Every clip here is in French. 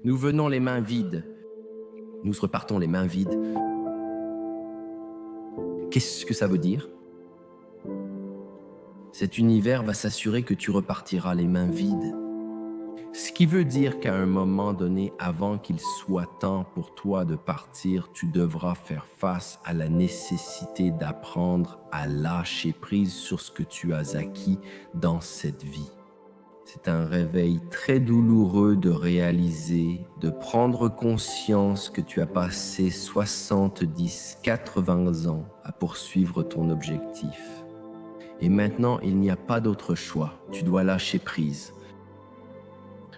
Nous venons les mains vides. Nous repartons les mains vides. Qu'est-ce que ça veut dire? Cet univers va s'assurer que tu repartiras les mains vides. Ce qui veut dire qu'à un moment donné, avant qu'il soit temps pour toi de partir, tu devras faire face à la nécessité d'apprendre à lâcher prise sur ce que tu as acquis dans cette vie. C'est un réveil très douloureux de réaliser, de prendre conscience que tu as passé 70, 80 ans à poursuivre ton objectif. Et maintenant, il n'y a pas d'autre choix. Tu dois lâcher prise.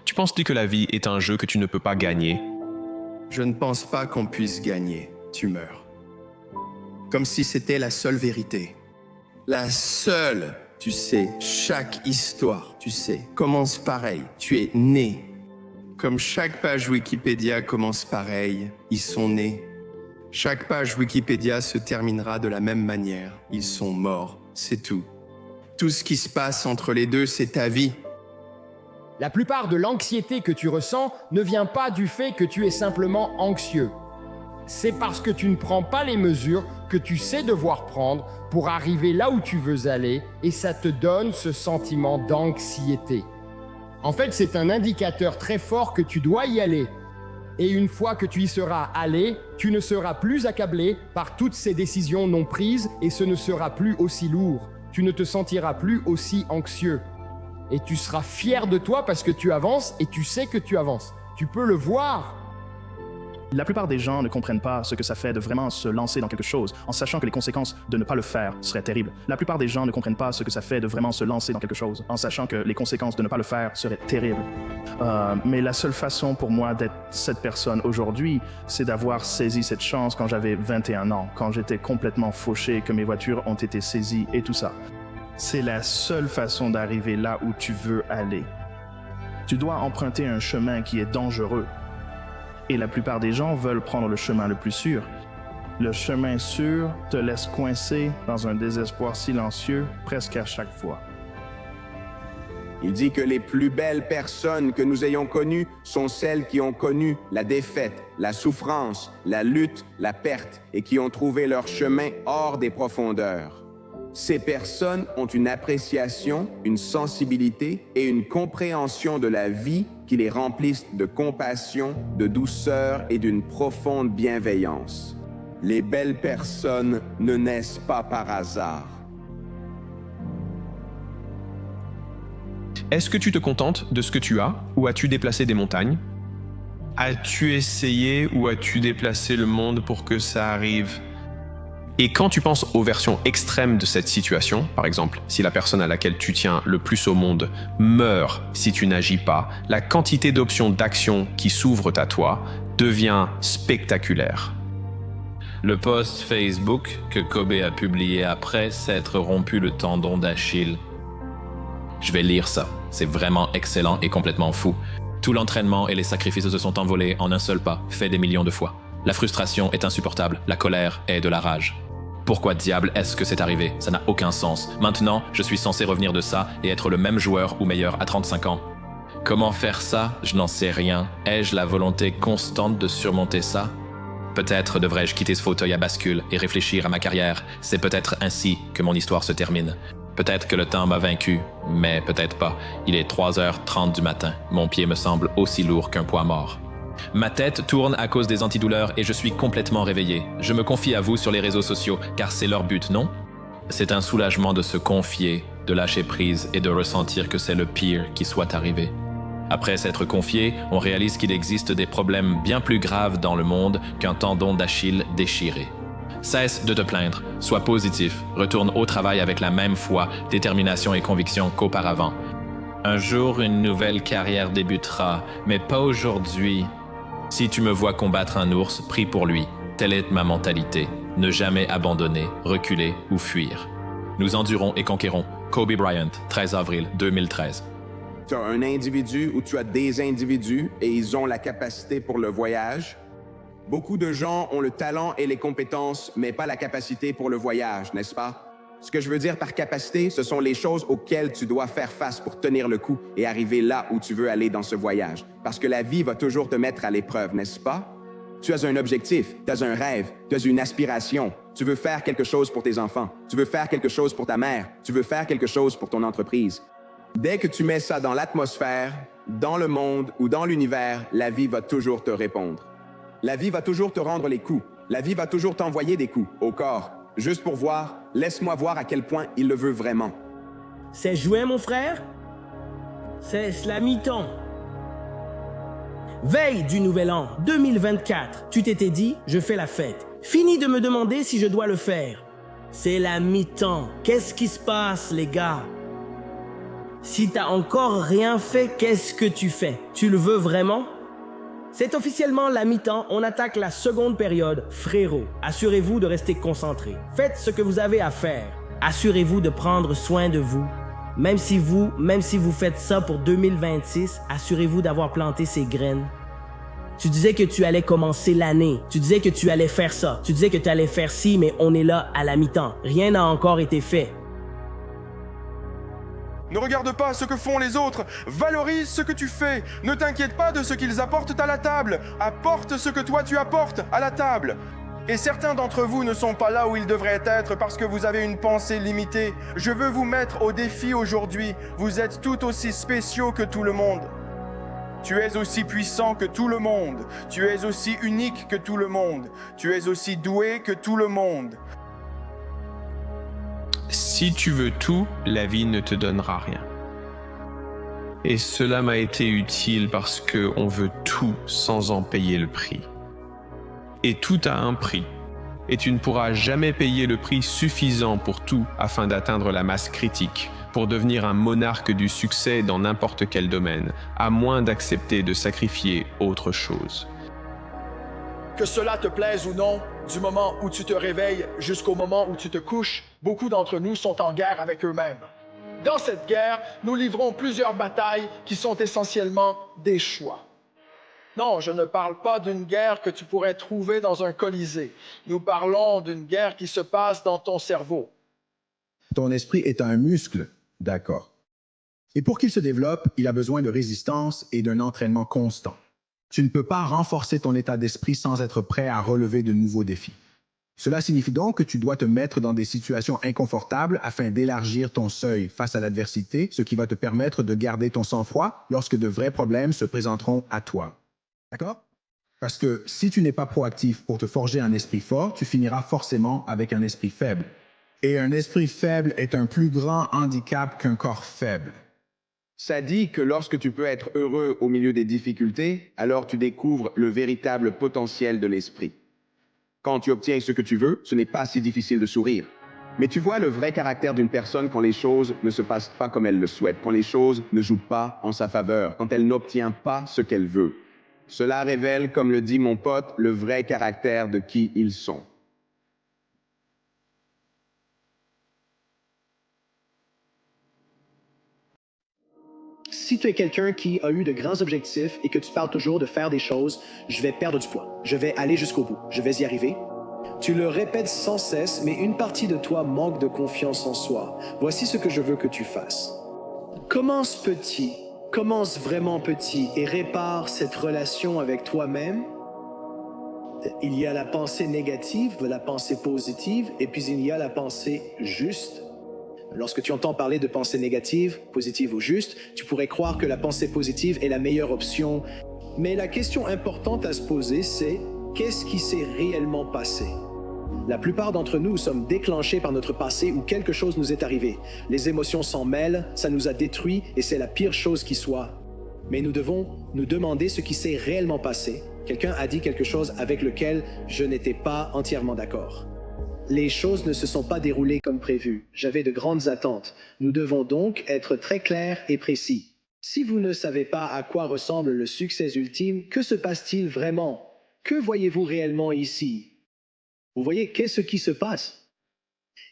Tu penses-tu que la vie est un jeu que tu ne peux pas gagner? Je ne pense pas qu'on puisse gagner. Tu meurs. Comme si c'était la seule vérité. La seule. Tu sais, chaque histoire, tu sais, commence pareil. Tu es né. Comme chaque page Wikipédia commence pareil, ils sont nés. Chaque page Wikipédia se terminera de la même manière. Ils sont morts, c'est tout. Tout ce qui se passe entre les deux, c'est ta vie. La plupart de l'anxiété que tu ressens ne vient pas du fait que tu es simplement anxieux. C'est parce que tu ne prends pas les mesures que tu sais devoir prendre pour arriver là où tu veux aller et ça te donne ce sentiment d'anxiété. En fait, c'est un indicateur très fort que tu dois y aller. Et une fois que tu y seras allé, tu ne seras plus accablé par toutes ces décisions non prises et ce ne sera plus aussi lourd. Tu ne te sentiras plus aussi anxieux. Et tu seras fier de toi parce que tu avances et tu sais que tu avances. Tu peux le voir. La plupart des gens ne comprennent pas ce que ça fait de vraiment se lancer dans quelque chose, en sachant que les conséquences de ne pas le faire seraient terribles. La plupart des gens ne comprennent pas ce que ça fait de vraiment se lancer dans quelque chose, en sachant que les conséquences de ne pas le faire seraient terribles. Mais la seule façon pour moi d'être cette personne aujourd'hui, c'est d'avoir saisi cette chance quand j'avais 21 ans, quand j'étais complètement fauché, que mes voitures ont été saisies et tout ça. C'est la seule façon d'arriver là où tu veux aller. Tu dois emprunter un chemin qui est dangereux. Et la plupart des gens veulent prendre le chemin le plus sûr. Le chemin sûr te laisse coincé dans un désespoir silencieux presque à chaque fois. Il dit que les plus belles personnes que nous ayons connues sont celles qui ont connu la défaite, la souffrance, la lutte, la perte et qui ont trouvé leur chemin hors des profondeurs. Ces personnes ont une appréciation, une sensibilité et une compréhension de la vie qui les remplissent de compassion, de douceur et d'une profonde bienveillance. Les belles personnes ne naissent pas par hasard. Est-ce que tu te contentes de ce que tu as ou as-tu déplacé des montagnes? As-tu essayé ou as-tu déplacé le monde pour que ça arrive? Et quand tu penses aux versions extrêmes de cette situation, par exemple, si la personne à laquelle tu tiens le plus au monde meurt si tu n'agis pas, la quantité d'options d'action qui s'ouvrent à toi devient spectaculaire. Le post Facebook que Kobe a publié après s'être rompu le tendon d'Achille. Je vais lire ça, c'est vraiment excellent et complètement fou. Tout l'entraînement et les sacrifices se sont envolés en un seul pas, fait des millions de fois. La frustration est insupportable, la colère est de la rage. Pourquoi diable est-ce que c'est arrivé? Ça n'a aucun sens. Maintenant, je suis censé revenir de ça et être le même joueur ou meilleur à 35 ans. Comment faire ça? Je n'en sais rien. Ai-je la volonté constante de surmonter ça? Peut-être devrais-je quitter ce fauteuil à bascule et réfléchir à ma carrière. C'est peut-être ainsi que mon histoire se termine. Peut-être que le temps m'a vaincu, mais peut-être pas. Il est 3h30 du matin. Mon pied me semble aussi lourd qu'un poids mort. Ma tête tourne à cause des antidouleurs et je suis complètement réveillé. Je me confie à vous sur les réseaux sociaux, car c'est leur but, non? C'est un soulagement de se confier, de lâcher prise et de ressentir que c'est le pire qui soit arrivé. Après s'être confié, on réalise qu'il existe des problèmes bien plus graves dans le monde qu'un tendon d'Achille déchiré. Cesse de te plaindre, sois positif, retourne au travail avec la même foi, détermination et conviction qu'auparavant. Un jour, une nouvelle carrière débutera, mais pas aujourd'hui. Si tu me vois combattre un ours, prie pour lui. Telle est ma mentalité. Ne jamais abandonner, reculer ou fuir. Nous endurons et conquérons. Kobe Bryant, 13 avril 2013. Tu as un individu ou tu as des individus et ils ont la capacité pour le voyage. Beaucoup de gens ont le talent et les compétences, mais pas la capacité pour le voyage, n'est-ce pas? Ce que je veux dire par capacité, ce sont les choses auxquelles tu dois faire face pour tenir le coup et arriver là où tu veux aller dans ce voyage. Parce que la vie va toujours te mettre à l'épreuve, n'est-ce pas? Tu as un objectif, tu as un rêve, tu as une aspiration. Tu veux faire quelque chose pour tes enfants, tu veux faire quelque chose pour ta mère, tu veux faire quelque chose pour ton entreprise. Dès que tu mets ça dans l'atmosphère, dans le monde ou dans l'univers, la vie va toujours te répondre. La vie va toujours te rendre les coups. La vie va toujours t'envoyer des coups au corps. Juste pour voir, laisse-moi voir à quel point il le veut vraiment. C'est joué, mon frère? C'est la mi-temps. Veille du nouvel an 2024, tu t'étais dit, je fais la fête. Fini de me demander si je dois le faire. C'est la mi-temps. Qu'est-ce qui se passe, les gars? Si t'as encore rien fait, qu'est-ce que tu fais? Tu le veux vraiment? C'est officiellement la mi-temps, on attaque la seconde période. Frérot, assurez-vous de rester concentré. Faites ce que vous avez à faire. Assurez-vous de prendre soin de vous. Même si vous faites ça pour 2026, assurez-vous d'avoir planté ces graines. Tu disais que tu allais commencer l'année. Tu disais que tu allais faire ça. Tu disais que tu allais faire ci, mais on est là à la mi-temps. Rien n'a encore été fait. Ne regarde pas ce que font les autres, valorise ce que tu fais. Ne t'inquiète pas de ce qu'ils apportent à la table. Apporte ce que toi tu apportes à la table. Et certains d'entre vous ne sont pas là où ils devraient être parce que vous avez une pensée limitée. Je veux vous mettre au défi aujourd'hui. Vous êtes tout aussi spéciaux que tout le monde. Tu es aussi puissant que tout le monde. Tu es aussi unique que tout le monde. Tu es aussi doué que tout le monde. Si tu veux tout, la vie ne te donnera rien. Et cela m'a été utile parce qu'on veut tout sans en payer le prix. Et tout a un prix. Et tu ne pourras jamais payer le prix suffisant pour tout afin d'atteindre la masse critique, pour devenir un monarque du succès dans n'importe quel domaine, à moins d'accepter de sacrifier autre chose. Que cela te plaise ou non, du moment où tu te réveilles jusqu'au moment où tu te couches, beaucoup d'entre nous sont en guerre avec eux-mêmes. Dans cette guerre, nous livrons plusieurs batailles qui sont essentiellement des choix. Non, je ne parle pas d'une guerre que tu pourrais trouver dans un colisée. Nous parlons d'une guerre qui se passe dans ton cerveau. Ton esprit est un muscle, d'accord. Et pour qu'il se développe, il a besoin de résistance et d'un entraînement constant. Tu ne peux pas renforcer ton état d'esprit sans être prêt à relever de nouveaux défis. Cela signifie donc que tu dois te mettre dans des situations inconfortables afin d'élargir ton seuil face à l'adversité, ce qui va te permettre de garder ton sang-froid lorsque de vrais problèmes se présenteront à toi. D'accord? Parce que si tu n'es pas proactif pour te forger un esprit fort, tu finiras forcément avec un esprit faible. Et un esprit faible est un plus grand handicap qu'un corps faible. Ça dit que lorsque tu peux être heureux au milieu des difficultés, alors tu découvres le véritable potentiel de l'esprit. Quand tu obtiens ce que tu veux, ce n'est pas si difficile de sourire. Mais tu vois le vrai caractère d'une personne quand les choses ne se passent pas comme elle le souhaite, quand les choses ne jouent pas en sa faveur, quand elle n'obtient pas ce qu'elle veut. Cela révèle, comme le dit mon pote, le vrai caractère de qui ils sont. Si tu es quelqu'un qui a eu de grands objectifs et que tu parles toujours de faire des choses, je vais perdre du poids, je vais aller jusqu'au bout, je vais y arriver. Tu le répètes sans cesse, mais une partie de toi manque de confiance en soi. Voici ce que je veux que tu fasses. Commence petit, commence vraiment petit et répare cette relation avec toi-même. Il y a la pensée négative, la pensée positive, et puis il y a la pensée juste. Lorsque tu entends parler de pensée négative, positive ou juste, tu pourrais croire que la pensée positive est la meilleure option. Mais la question importante à se poser, c'est qu'est-ce qui s'est réellement passé? La plupart d'entre nous sommes déclenchés par notre passé où quelque chose nous est arrivé. Les émotions s'en mêlent, ça nous a détruits et c'est la pire chose qui soit. Mais nous devons nous demander ce qui s'est réellement passé. Quelqu'un a dit quelque chose avec lequel je n'étais pas entièrement d'accord. Les choses ne se sont pas déroulées comme prévu. J'avais de grandes attentes. Nous devons donc être très clairs et précis. Si vous ne savez pas à quoi ressemble le succès ultime, que se passe-t-il vraiment? Que voyez-vous réellement ici? Vous voyez, qu'est-ce qui se passe?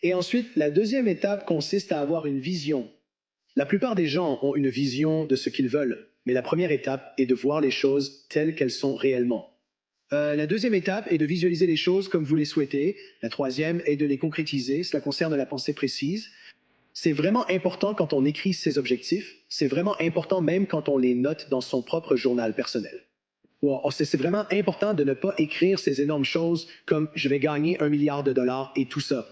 Et ensuite, la deuxième étape consiste à avoir une vision. La plupart des gens ont une vision de ce qu'ils veulent, mais la première étape est de voir les choses telles qu'elles sont réellement. La deuxième étape est de visualiser les choses comme vous les souhaitez. La troisième est de les concrétiser. Cela concerne la pensée précise. C'est vraiment important quand on écrit ses objectifs. C'est vraiment important même quand on les note dans son propre journal personnel. C'est vraiment important de ne pas écrire ces énormes choses comme « je vais gagner 1 milliard de dollars » et tout ça.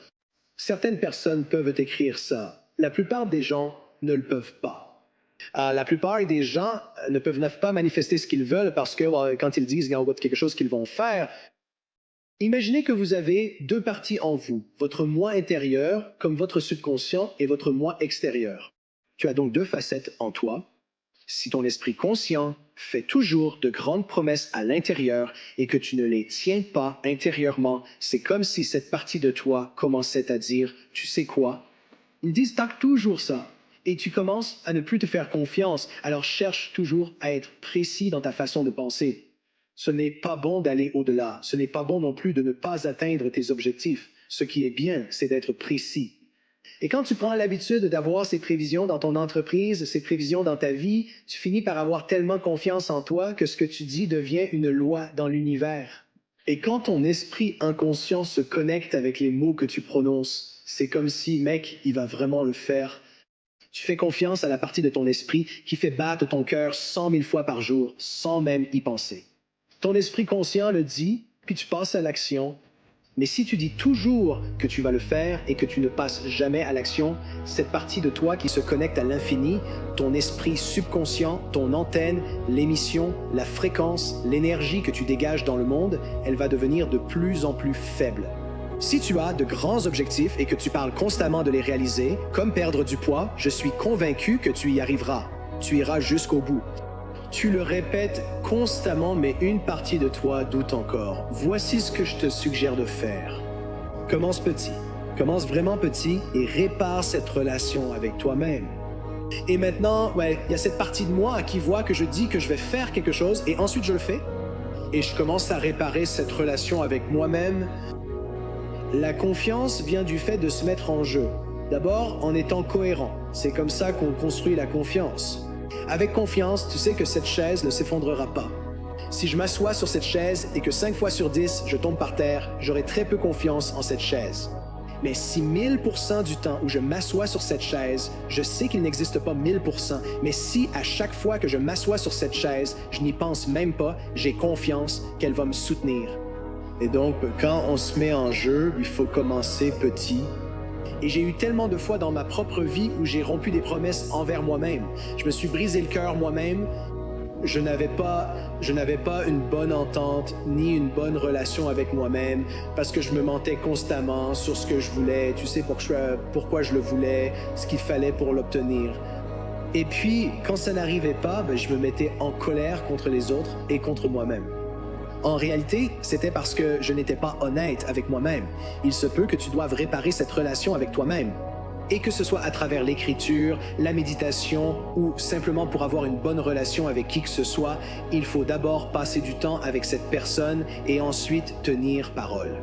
Certaines personnes peuvent écrire ça. La plupart des gens ne le peuvent pas. La plupart des gens ne peuvent pas manifester ce qu'ils veulent parce que quand ils disent qu'il y a quelque chose qu'ils vont faire, imaginez que vous avez deux parties en vous, votre moi intérieur comme votre subconscient et votre moi extérieur. Tu as donc deux facettes en toi. Si ton esprit conscient fait toujours de grandes promesses à l'intérieur et que tu ne les tiens pas intérieurement, c'est comme si cette partie de toi commençait à dire « tu sais quoi ?» Ils disent toujours ça. Et tu commences à ne plus te faire confiance, alors cherche toujours à être précis dans ta façon de penser. Ce n'est pas bon d'aller au-delà, ce n'est pas bon non plus de ne pas atteindre tes objectifs. Ce qui est bien, c'est d'être précis. Et quand tu prends l'habitude d'avoir ces prévisions dans ton entreprise, ces prévisions dans ta vie, tu finis par avoir tellement confiance en toi que ce que tu dis devient une loi dans l'univers. Et quand ton esprit inconscient se connecte avec les mots que tu prononces, c'est comme si, mec, il va vraiment le faire. Tu fais confiance à la partie de ton esprit qui fait battre ton cœur 100 000 fois par jour, sans même y penser. Ton esprit conscient le dit, puis tu passes à l'action. Mais si tu dis toujours que tu vas le faire et que tu ne passes jamais à l'action, cette partie de toi qui se connecte à l'infini, ton esprit subconscient, ton antenne, l'émission, la fréquence, l'énergie que tu dégages dans le monde, elle va devenir de plus en plus faible. Si tu as de grands objectifs et que tu parles constamment de les réaliser, comme perdre du poids, je suis convaincu que tu y arriveras. Tu iras jusqu'au bout. Tu le répètes constamment, mais une partie de toi doute encore. Voici ce que je te suggère de faire. Commence petit. Commence vraiment petit et répare cette relation avec toi-même. Et maintenant, il y a cette partie de moi qui voit que je dis que je vais faire quelque chose et ensuite je le fais. Et je commence à réparer cette relation avec moi-même. La confiance vient du fait de se mettre en jeu. D'abord, en étant cohérent. C'est comme ça qu'on construit la confiance. Avec confiance, tu sais que cette chaise ne s'effondrera pas. Si je m'assois sur cette chaise et que 5 fois sur 10, je tombe par terre, j'aurai très peu confiance en cette chaise. Mais si 1000% du temps où je m'assois sur cette chaise, je sais qu'il n'existe pas 1000%, mais si à chaque fois que je m'assois sur cette chaise, je n'y pense même pas, j'ai confiance qu'elle va me soutenir. Et donc, quand on se met en jeu, il faut commencer petit. Et j'ai eu tellement de fois dans ma propre vie où j'ai rompu des promesses envers moi-même. Je me suis brisé le cœur moi-même. Je n'avais pas une bonne entente ni une bonne relation avec moi-même parce que je me mentais constamment sur ce que je voulais, tu sais pourquoi je le voulais, ce qu'il fallait pour l'obtenir. Et puis, quand ça n'arrivait pas, je me mettais en colère contre les autres et contre moi-même. En réalité, c'était parce que je n'étais pas honnête avec moi-même. Il se peut que tu doives réparer cette relation avec toi-même. Et que ce soit à travers l'écriture, la méditation ou simplement pour avoir une bonne relation avec qui que ce soit, il faut d'abord passer du temps avec cette personne et ensuite tenir parole.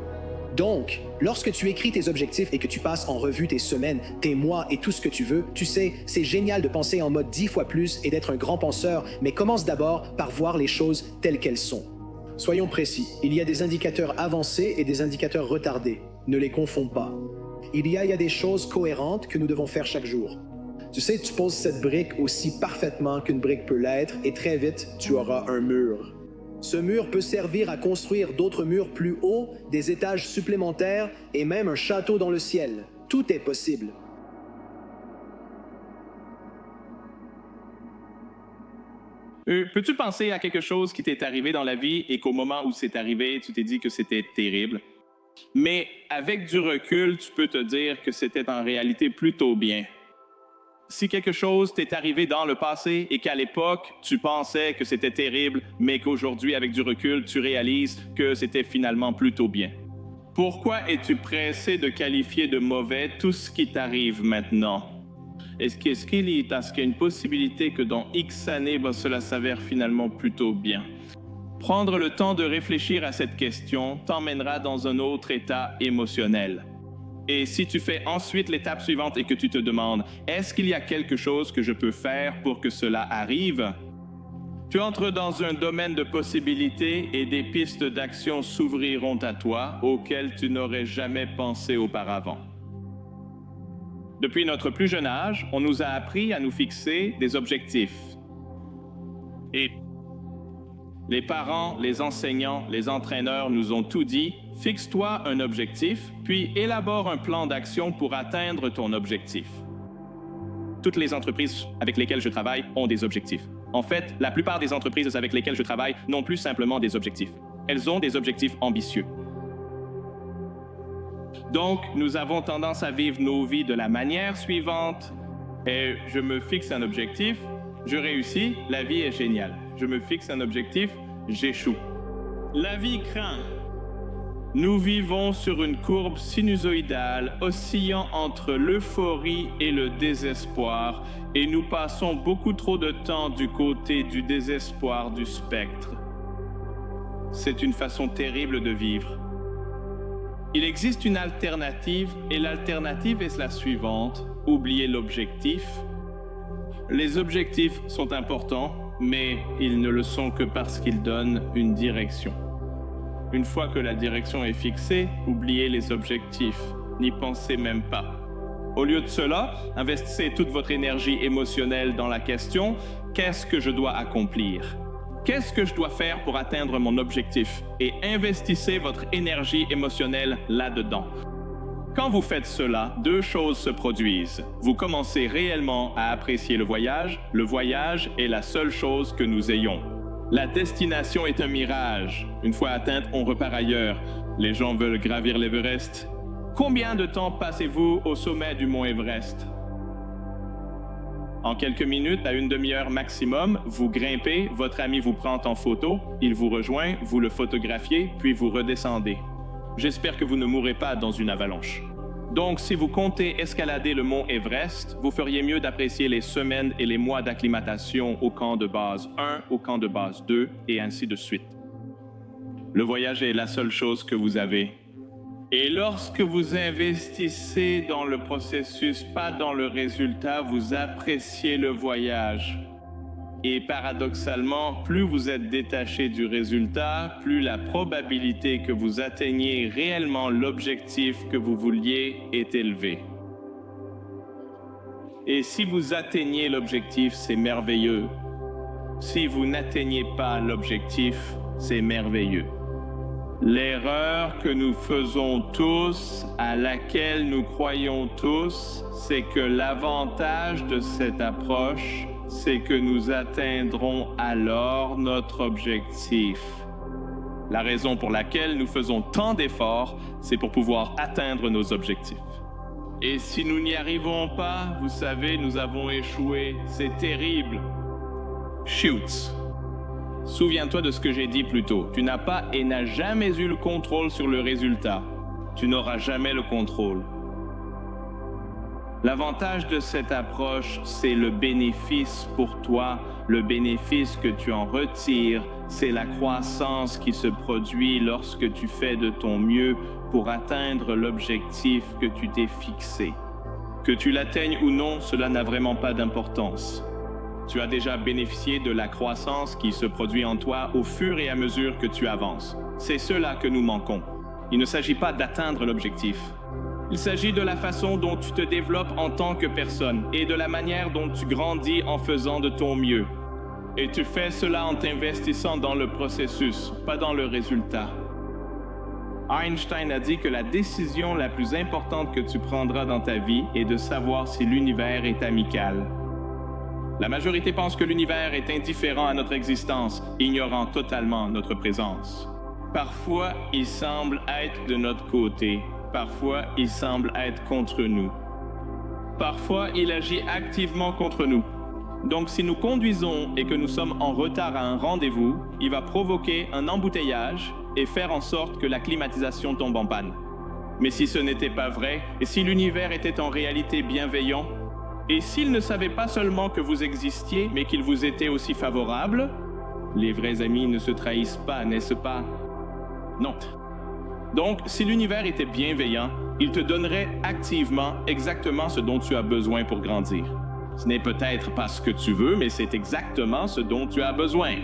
Donc, lorsque tu écris tes objectifs et que tu passes en revue tes semaines, tes mois et tout ce que tu veux, tu sais, c'est génial de penser en mode 10 fois plus et d'être un grand penseur, mais commence d'abord par voir les choses telles qu'elles sont. Soyons précis, il y a des indicateurs avancés et des indicateurs retardés. Ne les confonds pas. Il y a des choses cohérentes que nous devons faire chaque jour. Tu sais, tu poses cette brique aussi parfaitement qu'une brique peut l'être et très vite, tu auras un mur. Ce mur peut servir à construire d'autres murs plus hauts, des étages supplémentaires et même un château dans le ciel. Tout est possible. Peux-tu penser à quelque chose qui t'est arrivé dans la vie et qu'au moment où c'est arrivé, tu t'es dit que c'était terrible? Mais avec du recul, tu peux te dire que c'était en réalité plutôt bien. Si quelque chose t'est arrivé dans le passé et qu'à l'époque, tu pensais que c'était terrible, mais qu'aujourd'hui, avec du recul, tu réalises que c'était finalement plutôt bien. Pourquoi es-tu pressé de qualifier de mauvais tout ce qui t'arrive maintenant? Est-ce qu'il y a une possibilité que dans X années, cela s'avère finalement plutôt bien? Prendre le temps de réfléchir à cette question t'emmènera dans un autre état émotionnel. Et si tu fais ensuite l'étape suivante et que tu te demandes « Est-ce qu'il y a quelque chose que je peux faire pour que cela arrive ?» Tu entres dans un domaine de possibilités et des pistes d'action s'ouvriront à toi auxquelles tu n'aurais jamais pensé auparavant. Depuis notre plus jeune âge, on nous a appris à nous fixer des objectifs. Et les parents, les enseignants, les entraîneurs nous ont tout dit, fixe-toi un objectif, puis élabore un plan d'action pour atteindre ton objectif. Toutes les entreprises avec lesquelles je travaille ont des objectifs. En fait, la plupart des entreprises avec lesquelles je travaille n'ont plus simplement des objectifs. Elles ont des objectifs ambitieux. Donc, nous avons tendance à vivre nos vies de la manière suivante. Et je me fixe un objectif, je réussis, la vie est géniale. Je me fixe un objectif, j'échoue. La vie craint. Nous vivons sur une courbe sinusoïdale oscillant entre l'euphorie et le désespoir et nous passons beaucoup trop de temps du côté du désespoir du spectre. C'est une façon terrible de vivre. Il existe une alternative et l'alternative est la suivante. Oubliez l'objectif. Les objectifs sont importants, mais ils ne le sont que parce qu'ils donnent une direction. Une fois que la direction est fixée, oubliez les objectifs, n'y pensez même pas. Au lieu de cela, investissez toute votre énergie émotionnelle dans la question « Qu'est-ce que je dois accomplir ? Qu'est-ce que je dois faire pour atteindre mon objectif ?» et investissez votre énergie émotionnelle là-dedans. Quand vous faites cela, deux choses se produisent. Vous commencez réellement à apprécier le voyage est la seule chose que nous ayons. La destination est un mirage. Une fois atteinte, on repart ailleurs. Les gens veulent gravir l'Everest. Combien de temps passez-vous au sommet du mont Everest? En quelques minutes à une demi-heure maximum, vous grimpez, votre ami vous prend en photo, il vous rejoint, vous le photographiez, puis vous redescendez. J'espère que vous ne mourrez pas dans une avalanche. Donc, si vous comptez escalader le mont Everest, vous feriez mieux d'apprécier les semaines et les mois d'acclimatation au camp de base 1, au camp de base 2, et ainsi de suite. Le voyage est la seule chose que vous avez. Et lorsque vous investissez dans le processus, pas dans le résultat, vous appréciez le voyage. Et paradoxalement, plus vous êtes détaché du résultat, plus la probabilité que vous atteigniez réellement l'objectif que vous vouliez est élevée. Et si vous atteignez l'objectif, c'est merveilleux. Si vous n'atteignez pas l'objectif, c'est merveilleux. L'erreur que nous faisons tous, à laquelle nous croyons tous, c'est que l'avantage de cette approche, c'est que nous atteindrons alors notre objectif. La raison pour laquelle nous faisons tant d'efforts, c'est pour pouvoir atteindre nos objectifs. Et si nous n'y arrivons pas, vous savez, nous avons échoué. C'est terrible. Shoots. Souviens-toi de ce que j'ai dit plus tôt. Tu n'as pas et n'as jamais eu le contrôle sur le résultat. Tu n'auras jamais le contrôle. L'avantage de cette approche, c'est le bénéfice pour toi. Le bénéfice que tu en retires, c'est la croissance qui se produit lorsque tu fais de ton mieux pour atteindre l'objectif que tu t'es fixé. Que tu l'atteignes ou non, cela n'a vraiment pas d'importance. Tu as déjà bénéficié de la croissance qui se produit en toi au fur et à mesure que tu avances. C'est cela que nous manquons. Il ne s'agit pas d'atteindre l'objectif. Il s'agit de la façon dont tu te développes en tant que personne et de la manière dont tu grandis en faisant de ton mieux. Et tu fais cela en t'investissant dans le processus, pas dans le résultat. Einstein a dit que la décision la plus importante que tu prendras dans ta vie est de savoir si l'univers est amical. La majorité pense que l'univers est indifférent à notre existence, ignorant totalement notre présence. Parfois, il semble être de notre côté. Parfois, il semble être contre nous. Parfois, il agit activement contre nous. Donc, si nous conduisons et que nous sommes en retard à un rendez-vous, il va provoquer un embouteillage et faire en sorte que la climatisation tombe en panne. Mais si ce n'était pas vrai, et si l'univers était en réalité bienveillant, et s'il ne savait pas seulement que vous existiez, mais qu'il vous était aussi favorable, les vrais amis ne se trahissent pas, n'est-ce pas? Non. Donc, si l'univers était bienveillant, il te donnerait activement exactement ce dont tu as besoin pour grandir. Ce n'est peut-être pas ce que tu veux, mais c'est exactement ce dont tu as besoin.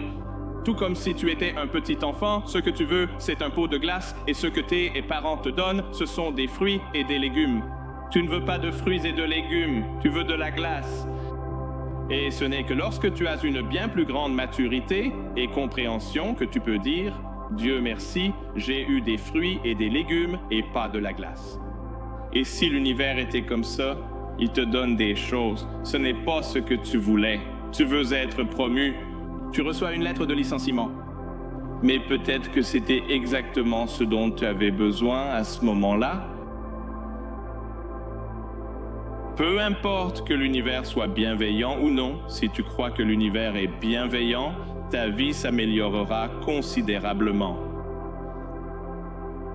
Tout comme si tu étais un petit enfant, ce que tu veux, c'est un pot de glace, et ce que tes parents te donnent, ce sont des fruits et des légumes. Tu ne veux pas de fruits et de légumes, tu veux de la glace. Et ce n'est que lorsque tu as une bien plus grande maturité et compréhension que tu peux dire « Dieu merci, j'ai eu des fruits et des légumes et pas de la glace. » Et si l'univers était comme ça, il te donne des choses. Ce n'est pas ce que tu voulais. Tu veux être promu. Tu reçois une lettre de licenciement. Mais peut-être que c'était exactement ce dont tu avais besoin à ce moment-là. Peu importe que l'univers soit bienveillant ou non, si tu crois que l'univers est bienveillant, ta vie s'améliorera considérablement.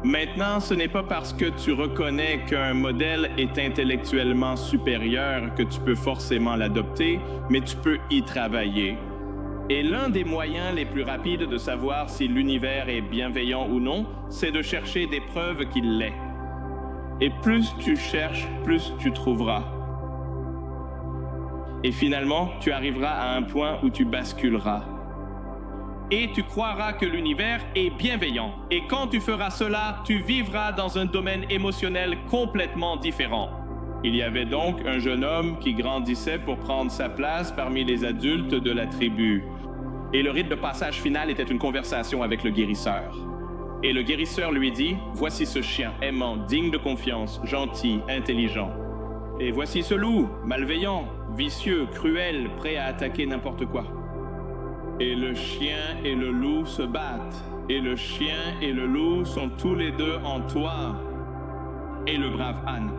Maintenant, ce n'est pas parce que tu reconnais qu'un modèle est intellectuellement supérieur que tu peux forcément l'adopter, mais tu peux y travailler. Et l'un des moyens les plus rapides de savoir si l'univers est bienveillant ou non, c'est de chercher des preuves qu'il l'est. Et plus tu cherches, plus tu trouveras. Et finalement, tu arriveras à un point où tu basculeras. Et tu croiras que l'univers est bienveillant. Et quand tu feras cela, tu vivras dans un domaine émotionnel complètement différent. Il y avait donc un jeune homme qui grandissait pour prendre sa place parmi les adultes de la tribu. Et le rite de passage final était une conversation avec le guérisseur. Et le guérisseur lui dit, « Voici ce chien aimant, digne de confiance, gentil, intelligent. Et voici ce loup, malveillant, vicieux, cruel, prêt à attaquer n'importe quoi. » Et le chien et le loup se battent. Et le chien et le loup sont tous les deux en toi. Et le brave âne.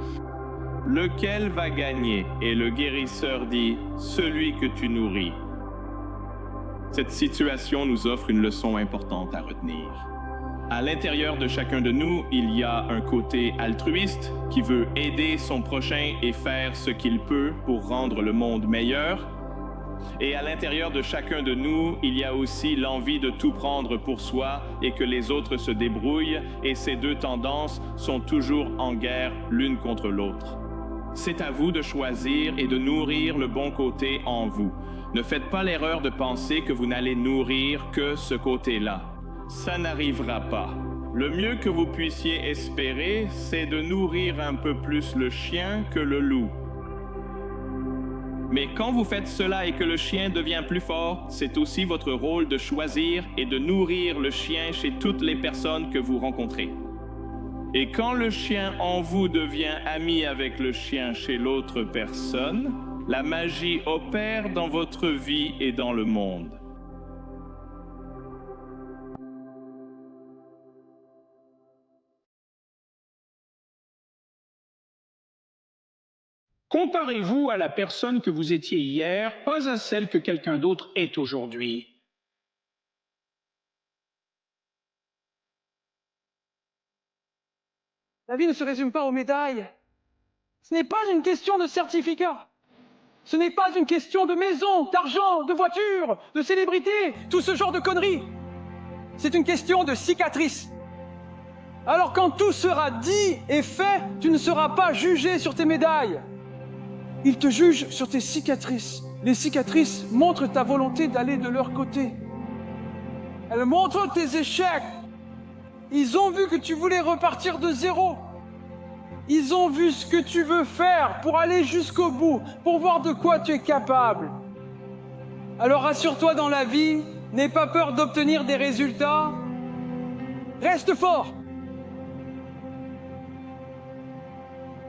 Lequel va gagner? Et le guérisseur dit, celui que tu nourris. Cette situation nous offre une leçon importante à retenir. À l'intérieur de chacun de nous, il y a un côté altruiste qui veut aider son prochain et faire ce qu'il peut pour rendre le monde meilleur. Et à l'intérieur de chacun de nous, il y a aussi l'envie de tout prendre pour soi et que les autres se débrouillent, et ces deux tendances sont toujours en guerre l'une contre l'autre. C'est à vous de choisir et de nourrir le bon côté en vous. Ne faites pas l'erreur de penser que vous n'allez nourrir que ce côté-là. Ça n'arrivera pas. Le mieux que vous puissiez espérer, c'est de nourrir un peu plus le chien que le loup. Mais quand vous faites cela et que le chien devient plus fort, c'est aussi votre rôle de choisir et de nourrir le chien chez toutes les personnes que vous rencontrez. Et quand le chien en vous devient ami avec le chien chez l'autre personne, la magie opère dans votre vie et dans le monde. Comparez-vous à la personne que vous étiez hier, pas à celle que quelqu'un d'autre est aujourd'hui. La vie ne se résume pas aux médailles. Ce n'est pas une question de certificat. Ce n'est pas une question de maison, d'argent, de voiture, de célébrité, tout ce genre de conneries. C'est une question de cicatrices. Alors quand tout sera dit et fait, tu ne seras pas jugé sur tes médailles. Ils te jugent sur tes cicatrices. Les cicatrices montrent ta volonté d'aller de leur côté. Elles montrent tes échecs. Ils ont vu que tu voulais repartir de zéro. Ils ont vu ce que tu veux faire pour aller jusqu'au bout, pour voir de quoi tu es capable. Alors rassure-toi dans la vie, n'aie pas peur d'obtenir des résultats. Reste fort.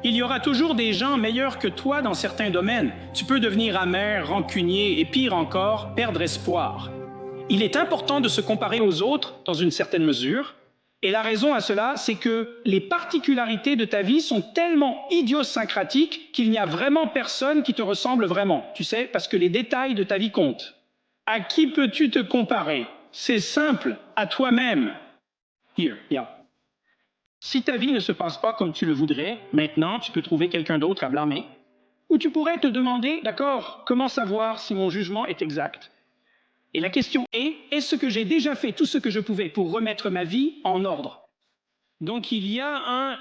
Il y aura toujours des gens meilleurs que toi dans certains domaines. Tu peux devenir amer, rancunier et pire encore, perdre espoir. Il est important de se comparer aux autres dans une certaine mesure. Et la raison à cela, c'est que les particularités de ta vie sont tellement idiosyncratiques qu'il n'y a vraiment personne qui te ressemble vraiment. Tu sais, parce que les détails de ta vie comptent. À qui peux-tu te comparer? C'est simple, à toi-même. Here, yeah. Si ta vie ne se passe pas comme tu le voudrais, maintenant tu peux trouver quelqu'un d'autre à blâmer. Ou tu pourrais te demander, d'accord, comment savoir si mon jugement est exact? Et la question est-ce que j'ai déjà fait tout ce que je pouvais pour remettre ma vie en ordre? Donc il y a un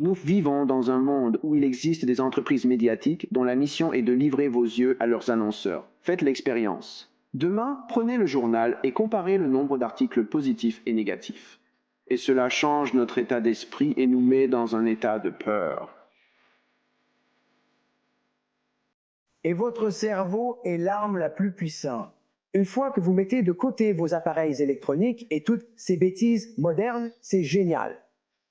Nous vivons dans un monde où il existe des entreprises médiatiques dont la mission est de livrer vos yeux à leurs annonceurs. Faites l'expérience. Demain, prenez le journal et comparez le nombre d'articles positifs et négatifs. Et cela change notre état d'esprit et nous met dans un état de peur. Et votre cerveau est l'arme la plus puissante. Une fois que vous mettez de côté vos appareils électroniques et toutes ces bêtises modernes, c'est génial.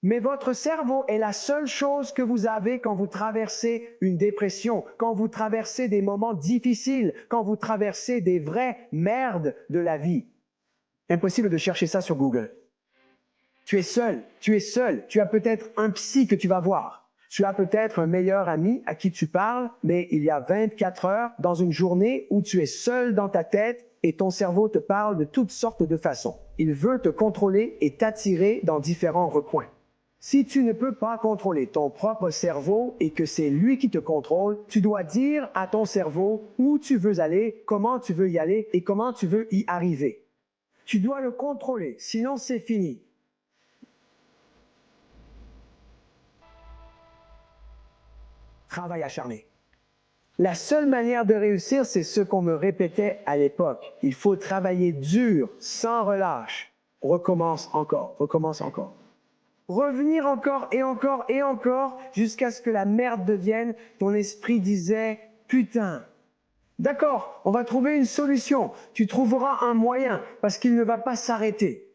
Mais votre cerveau est la seule chose que vous avez quand vous traversez une dépression, quand vous traversez des moments difficiles, quand vous traversez des vraies merdes de la vie. Impossible de chercher ça sur Google. Tu es seul, tu as peut-être un psy que tu vas voir. Tu as peut-être un meilleur ami à qui tu parles, mais il y a 24 heures dans une journée où tu es seul dans ta tête et ton cerveau te parle de toutes sortes de façons. Il veut te contrôler et t'attirer dans différents recoins. Si tu ne peux pas contrôler ton propre cerveau et que c'est lui qui te contrôle, tu dois dire à ton cerveau où tu veux aller, comment tu veux y aller et comment tu veux y arriver. Tu dois le contrôler, sinon c'est fini. Travail acharné. La seule manière de réussir, c'est ce qu'on me répétait à l'époque. Il faut travailler dur, sans relâche. Recommence encore, recommence encore. Revenir encore et encore et encore jusqu'à ce que la merde devienne, ton esprit disait « Putain ». D'accord, on va trouver une solution. Tu trouveras un moyen parce qu'il ne va pas s'arrêter.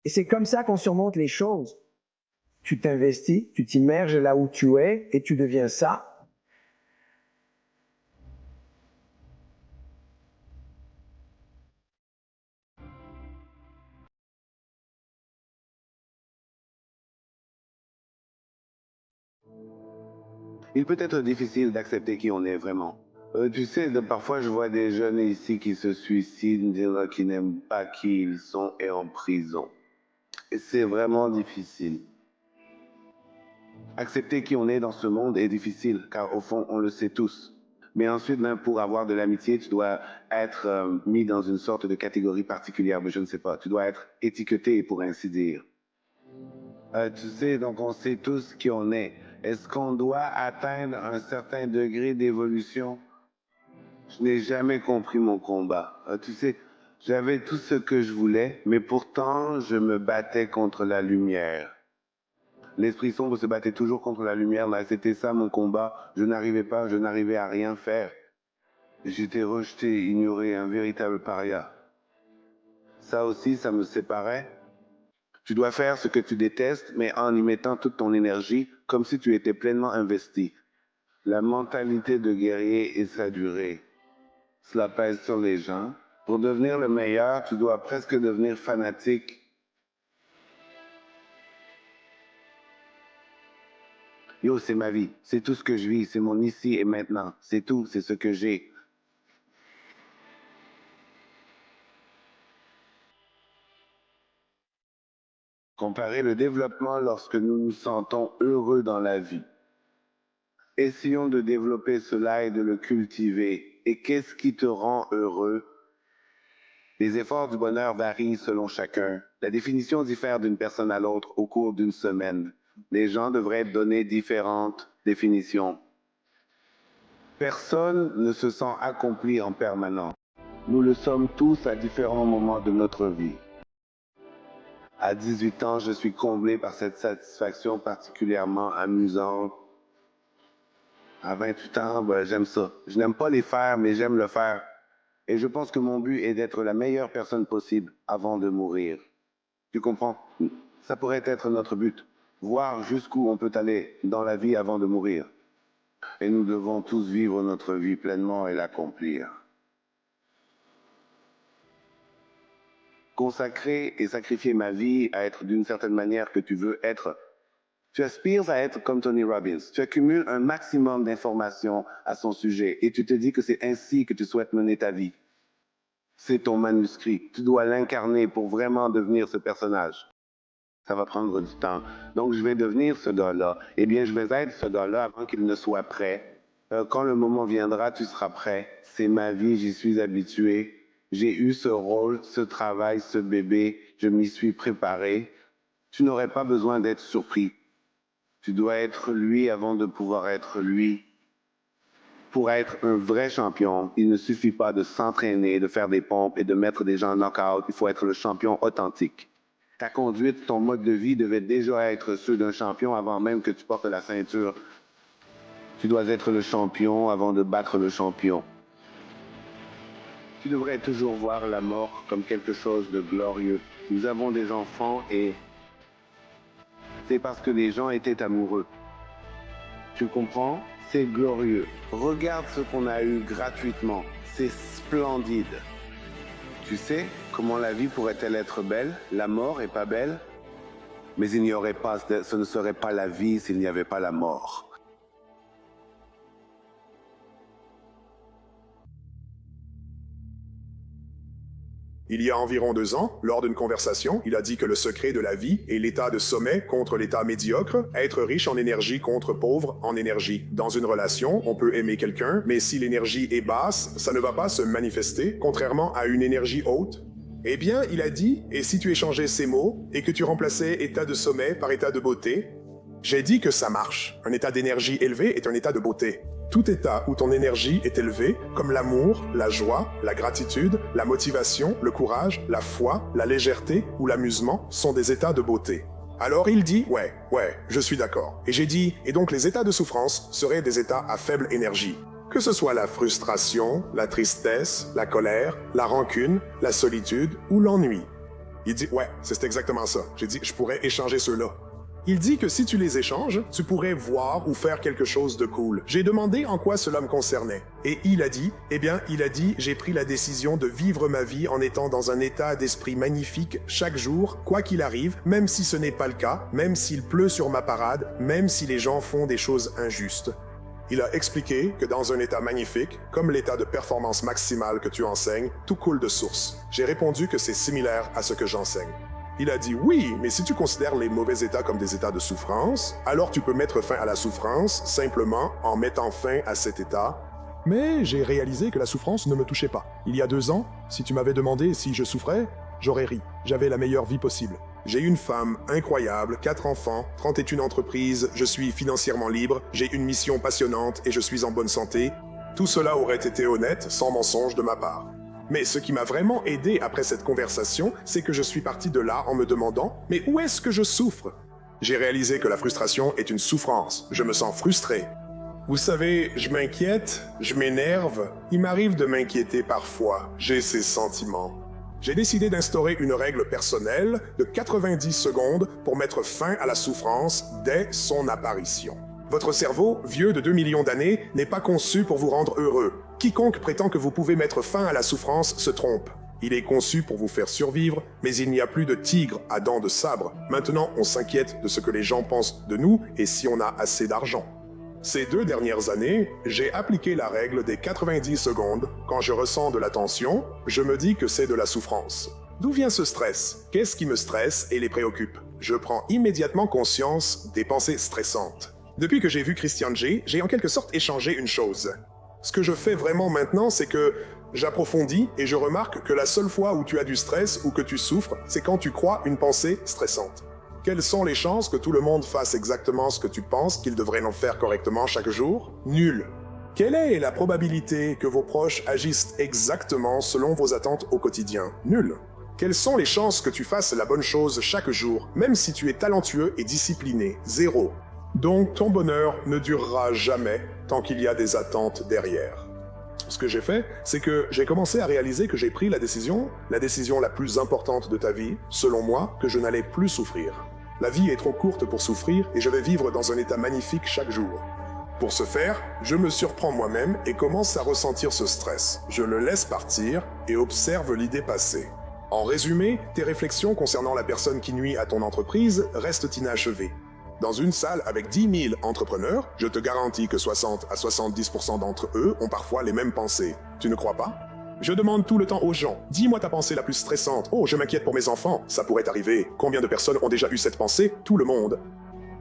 Et c'est comme ça qu'on surmonte les choses. Tu t'investis, tu t'immerges là où tu es et tu deviens ça. Il peut être difficile d'accepter qui on est vraiment. Tu sais, parfois je vois des jeunes ici qui se suicident, qui n'aiment pas qui ils sont et en prison. Et c'est vraiment difficile. Accepter qui on est dans ce monde est difficile, car au fond, on le sait tous. Mais ensuite, même pour avoir de l'amitié, tu dois être mis dans une sorte de catégorie particulière, mais je ne sais pas. Tu dois être étiqueté, pour ainsi dire. Tu sais, donc on sait tous qui on est. Est-ce qu'on doit atteindre un certain degré d'évolution? Je n'ai jamais compris mon combat. Tu sais, j'avais tout ce que je voulais, mais pourtant, je me battais contre la lumière. L'esprit sombre se battait toujours contre la lumière. Là, c'était ça mon combat. Je n'arrivais à rien faire. J'étais rejeté, ignoré, un véritable paria. Ça aussi, ça me séparait. Tu dois faire ce que tu détestes, mais en y mettant toute ton énergie, comme si tu étais pleinement investi. La mentalité de guerrier et sa durée. Cela pèse sur les gens. Pour devenir le meilleur, tu dois presque devenir fanatique. Yo, c'est ma vie. C'est tout ce que je vis. C'est mon ici et maintenant. C'est tout. C'est ce que j'ai. Comparer le développement lorsque nous nous sentons heureux dans la vie. Essayons de développer cela et de le cultiver. Et qu'est-ce qui te rend heureux? Les efforts du bonheur varient selon chacun. La définition diffère d'une personne à l'autre au cours d'une semaine. Les gens devraient donner différentes définitions. Personne ne se sent accompli en permanence. Nous le sommes tous à différents moments de notre vie. À 18 ans, je suis comblé par cette satisfaction particulièrement amusante. À 28 ans, j'aime ça. Je n'aime pas les faire, mais j'aime le faire. Et je pense que mon but est d'être la meilleure personne possible avant de mourir. Tu comprends? Ça pourrait être notre but. Voir jusqu'où on peut aller dans la vie avant de mourir. Et nous devons tous vivre notre vie pleinement et l'accomplir. Consacrer et sacrifier ma vie à être d'une certaine manière que tu veux être. Tu aspires à être comme Tony Robbins. Tu accumules un maximum d'informations à son sujet et tu te dis que c'est ainsi que tu souhaites mener ta vie. C'est ton manuscrit. Tu dois l'incarner pour vraiment devenir ce personnage. Ça va prendre du temps. Donc, je vais devenir ce gars-là. Eh bien, je vais être ce gars-là avant qu'il ne soit prêt. Quand le moment viendra, tu seras prêt. C'est ma vie, j'y suis habitué. J'ai eu ce rôle, ce travail, ce bébé, je m'y suis préparé. Tu n'aurais pas besoin d'être surpris. Tu dois être lui avant de pouvoir être lui. Pour être un vrai champion, il ne suffit pas de s'entraîner, de faire des pompes et de mettre des gens en knock-out. Il faut être le champion authentique. Ta conduite, ton mode de vie devait déjà être ceux d'un champion avant même que tu portes la ceinture. Tu dois être le champion avant de battre le champion. Tu devrais toujours voir la mort comme quelque chose de glorieux. Nous avons des enfants et c'est parce que les gens étaient amoureux. Tu comprends? C'est glorieux. Regarde ce qu'on a eu gratuitement. C'est splendide. Tu sais comment la vie pourrait-elle être belle? La mort est pas belle? Mais il n'y aurait pas, ce ne serait pas la vie s'il n'y avait pas la mort. Il y a environ 2 ans, lors d'une conversation, il a dit que le secret de la vie est l'état de sommet contre l'état médiocre, être riche en énergie contre pauvre en énergie. Dans une relation, on peut aimer quelqu'un, mais si l'énergie est basse, ça ne va pas se manifester, contrairement à une énergie haute. Eh bien, il a dit, et si tu échangeais ces mots, et que tu remplaçais état de sommet par état de beauté? J'ai dit que ça marche. Un état d'énergie élevé est un état de beauté. Tout état où ton énergie est élevée, comme l'amour, la joie, la gratitude, la motivation, le courage, la foi, la légèreté ou l'amusement, sont des états de beauté. Alors il dit, ouais, je suis d'accord. Et j'ai dit, et donc les états de souffrance seraient des états à faible énergie. Que ce soit la frustration, la tristesse, la colère, la rancune, la solitude ou l'ennui. Il dit, ouais, c'est exactement ça. J'ai dit, je pourrais échanger ceux-là. Il dit que si tu les échanges, tu pourrais voir ou faire quelque chose de cool. J'ai demandé en quoi cela me concernait. Et il a dit, j'ai pris la décision de vivre ma vie en étant dans un état d'esprit magnifique chaque jour, quoi qu'il arrive, même si ce n'est pas le cas, même s'il pleut sur ma parade, même si les gens font des choses injustes. Il a expliqué que dans un état magnifique, comme l'état de performance maximale que tu enseignes, tout coule de source. J'ai répondu que c'est similaire à ce que j'enseigne. Il a dit oui, mais si tu considères les mauvais états comme des états de souffrance, alors tu peux mettre fin à la souffrance simplement en mettant fin à cet état. Mais j'ai réalisé que la souffrance ne me touchait pas. Il y a 2 ans, si tu m'avais demandé si je souffrais, j'aurais ri. J'avais la meilleure vie possible. J'ai une femme incroyable, 4 enfants, 31 entreprises, je suis financièrement libre, j'ai une mission passionnante et je suis en bonne santé. Tout cela aurait été honnête, sans mensonge de ma part. Mais ce qui m'a vraiment aidé après cette conversation, c'est que je suis parti de là en me demandant « Mais où est-ce que je souffre ?» J'ai réalisé que la frustration est une souffrance. Je me sens frustré. Vous savez, je m'inquiète, je m'énerve. Il m'arrive de m'inquiéter parfois. J'ai ces sentiments. J'ai décidé d'instaurer une règle personnelle de 90 secondes pour mettre fin à la souffrance dès son apparition. Votre cerveau, vieux de 2 millions d'années, n'est pas conçu pour vous rendre heureux. Quiconque prétend que vous pouvez mettre fin à la souffrance se trompe. Il est conçu pour vous faire survivre, mais il n'y a plus de tigre à dents de sabre. Maintenant, on s'inquiète de ce que les gens pensent de nous et si on a assez d'argent. Ces 2 dernières années, j'ai appliqué la règle des 90 secondes. Quand je ressens de la tension, je me dis que c'est de la souffrance. D'où vient ce stress? Qu'est-ce qui me stresse et les préoccupe? Je prends immédiatement conscience des pensées stressantes. Depuis que j'ai vu Christian J, j'ai en quelque sorte échangé une chose. Ce que je fais vraiment maintenant, c'est que j'approfondis et je remarque que la seule fois où tu as du stress ou que tu souffres, c'est quand tu crois une pensée stressante. Quelles sont les chances que tout le monde fasse exactement ce que tu penses qu'il devrait en faire correctement chaque jour? Nul. Quelle est la probabilité que vos proches agissent exactement selon vos attentes au quotidien? Nul. Quelles sont les chances que tu fasses la bonne chose chaque jour, même si tu es talentueux et discipliné? 0. Donc ton bonheur ne durera jamais tant qu'il y a des attentes derrière. Ce que j'ai fait, c'est que j'ai commencé à réaliser que j'ai pris la décision la plus importante de ta vie, selon moi, que je n'allais plus souffrir. La vie est trop courte pour souffrir et je vais vivre dans un état magnifique chaque jour. Pour ce faire, je me surprends moi-même et commence à ressentir ce stress. Je le laisse partir et observe l'idée passer. En résumé, tes réflexions concernant la personne qui nuit à ton entreprise restent inachevées. Dans une salle avec 10 000 entrepreneurs, je te garantis que 60 à 70% d'entre eux ont parfois les mêmes pensées. Tu ne crois pas? Je demande tout le temps aux gens, dis-moi ta pensée la plus stressante. Oh, je m'inquiète pour mes enfants. Ça pourrait arriver. Combien de personnes ont déjà eu cette pensée? Tout le monde.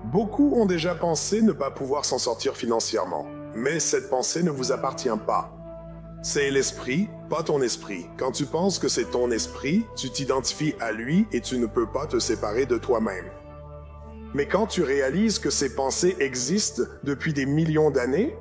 Beaucoup ont déjà pensé ne pas pouvoir s'en sortir financièrement. Mais cette pensée ne vous appartient pas. C'est l'esprit, pas ton esprit. Quand tu penses que c'est ton esprit, tu t'identifies à lui et tu ne peux pas te séparer de toi-même. Mais quand tu réalises que ces pensées existent depuis des millions d'années,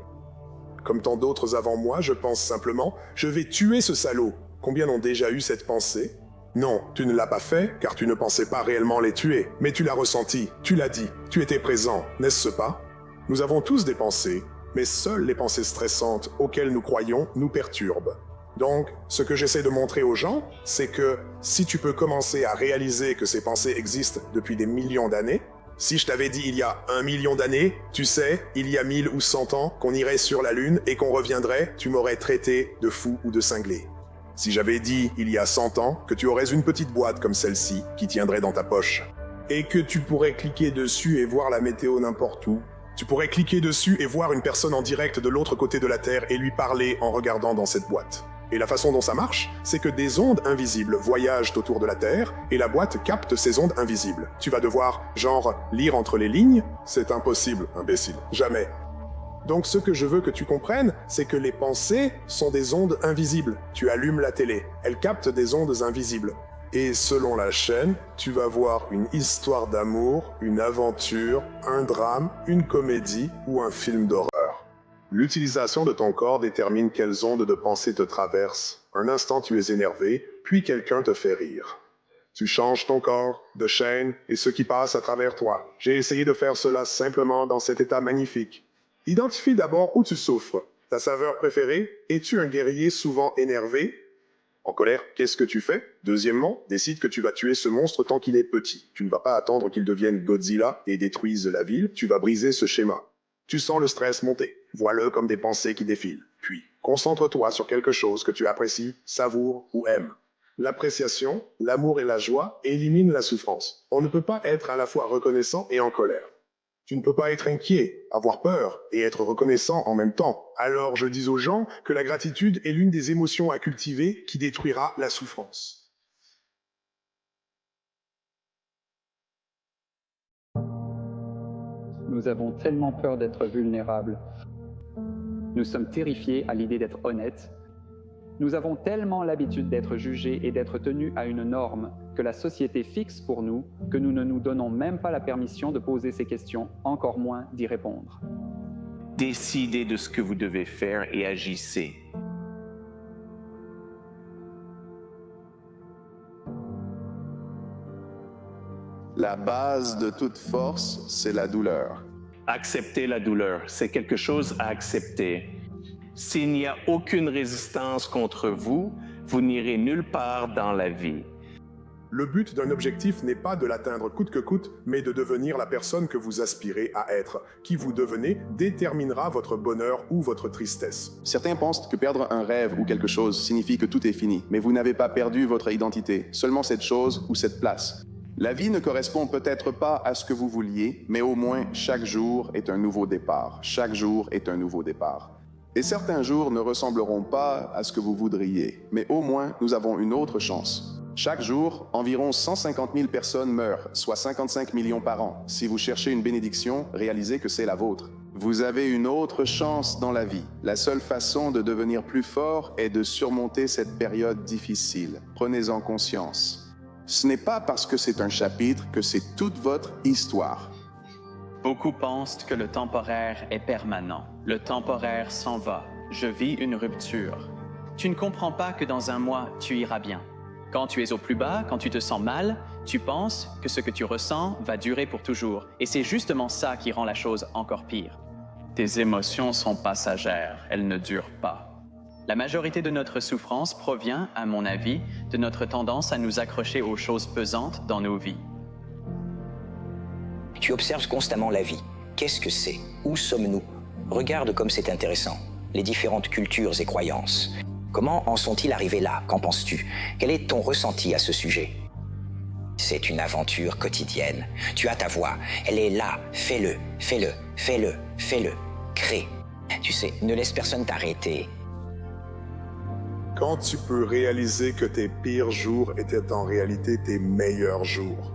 comme tant d'autres avant moi, je pense simplement, je vais tuer ce salaud. Combien ont déjà eu cette pensée? Non, tu ne l'as pas fait, car tu ne pensais pas réellement les tuer, mais tu l'as ressenti, tu l'as dit, tu étais présent, n'est-ce pas? Nous avons tous des pensées, mais seules les pensées stressantes auxquelles nous croyons nous perturbent. Donc, ce que j'essaie de montrer aux gens, c'est que si tu peux commencer à réaliser que ces pensées existent depuis des millions d'années, si je t'avais dit il y a 1 million d'années, tu sais, il y a 1000 ou 100 ans, qu'on irait sur la Lune et qu'on reviendrait, tu m'aurais traité de fou ou de cinglé. Si j'avais dit il y a 100 ans que tu aurais une petite boîte comme celle-ci qui tiendrait dans ta poche, et que tu pourrais cliquer dessus et voir la météo n'importe où, tu pourrais cliquer dessus et voir une personne en direct de l'autre côté de la Terre et lui parler en regardant dans cette boîte. Et la façon dont ça marche, c'est que des ondes invisibles voyagent autour de la Terre et la boîte capte ces ondes invisibles. Tu vas devoir, genre, lire entre les lignes? C'est impossible, imbécile. Jamais. Donc ce que je veux que tu comprennes, c'est que les pensées sont des ondes invisibles. Tu allumes la télé, elle capte des ondes invisibles. Et selon la chaîne, tu vas voir une histoire d'amour, une aventure, un drame, une comédie ou un film d'horreur. L'utilisation de ton corps détermine quelles ondes de pensée te traversent. Un instant tu es énervé, puis quelqu'un te fait rire. Tu changes ton corps, de chaîne, et ce qui passe à travers toi. J'ai essayé de faire cela simplement dans cet état magnifique. Identifie d'abord où tu souffres. Ta saveur préférée? Es-tu un guerrier souvent énervé? En colère, qu'est-ce que tu fais? Deuxièmement, décide que tu vas tuer ce monstre tant qu'il est petit. Tu ne vas pas attendre qu'il devienne Godzilla et détruise la ville, tu vas briser ce schéma. Tu sens le stress monter. Vois-le comme des pensées qui défilent. Puis, concentre-toi sur quelque chose que tu apprécies, savoures ou aimes. L'appréciation, l'amour et la joie éliminent la souffrance. On ne peut pas être à la fois reconnaissant et en colère. Tu ne peux pas être inquiet, avoir peur et être reconnaissant en même temps. Alors je dis aux gens que la gratitude est l'une des émotions à cultiver qui détruira la souffrance. Nous avons tellement peur d'être vulnérables. Nous sommes terrifiés à l'idée d'être honnêtes. Nous avons tellement l'habitude d'être jugés et d'être tenus à une norme que la société fixe pour nous que nous ne nous donnons même pas la permission de poser ces questions, encore moins d'y répondre. Décidez de ce que vous devez faire et agissez. La base de toute force, c'est la douleur. Acceptez la douleur, c'est quelque chose à accepter. S'il n'y a aucune résistance contre vous, vous n'irez nulle part dans la vie. Le but d'un objectif n'est pas de l'atteindre coûte que coûte, mais de devenir la personne que vous aspirez à être. Qui vous devenez déterminera votre bonheur ou votre tristesse. Certains pensent que perdre un rêve ou quelque chose signifie que tout est fini, mais vous n'avez pas perdu votre identité, seulement cette chose ou cette place. La vie ne correspond peut-être pas à ce que vous vouliez, mais au moins chaque jour est un nouveau départ. Chaque jour est un nouveau départ. Et certains jours ne ressembleront pas à ce que vous voudriez, mais au moins nous avons une autre chance. Chaque jour, environ 150 000 personnes meurent, soit 55 millions par an. Si vous cherchez une bénédiction, réalisez que c'est la vôtre. Vous avez une autre chance dans la vie. La seule façon de devenir plus fort est de surmonter cette période difficile. Prenez-en conscience. Ce n'est pas parce que c'est un chapitre que c'est toute votre histoire. Beaucoup pensent que le temporaire est permanent. Le temporaire s'en va. Je vis une rupture. Tu ne comprends pas que dans un mois, tu iras bien. Quand tu es au plus bas, quand tu te sens mal, tu penses que ce que tu ressens va durer pour toujours. Et c'est justement ça qui rend la chose encore pire. Tes émotions sont passagères, elles ne durent pas. La majorité de notre souffrance provient, à mon avis, de notre tendance à nous accrocher aux choses pesantes dans nos vies. Tu observes constamment la vie. Qu'est-ce que c'est? Où sommes-nous? Regarde comme c'est intéressant. Les différentes cultures et croyances. Comment en sont-ils arrivés là? Qu'en penses-tu? Quel est ton ressenti à ce sujet? C'est une aventure quotidienne. Tu as ta voix. Elle est là. Fais-le, fais-le, fais-le, fais-le. Crée. Tu sais, ne laisse personne t'arrêter. Quand tu peux réaliser que tes pires jours étaient en réalité tes meilleurs jours.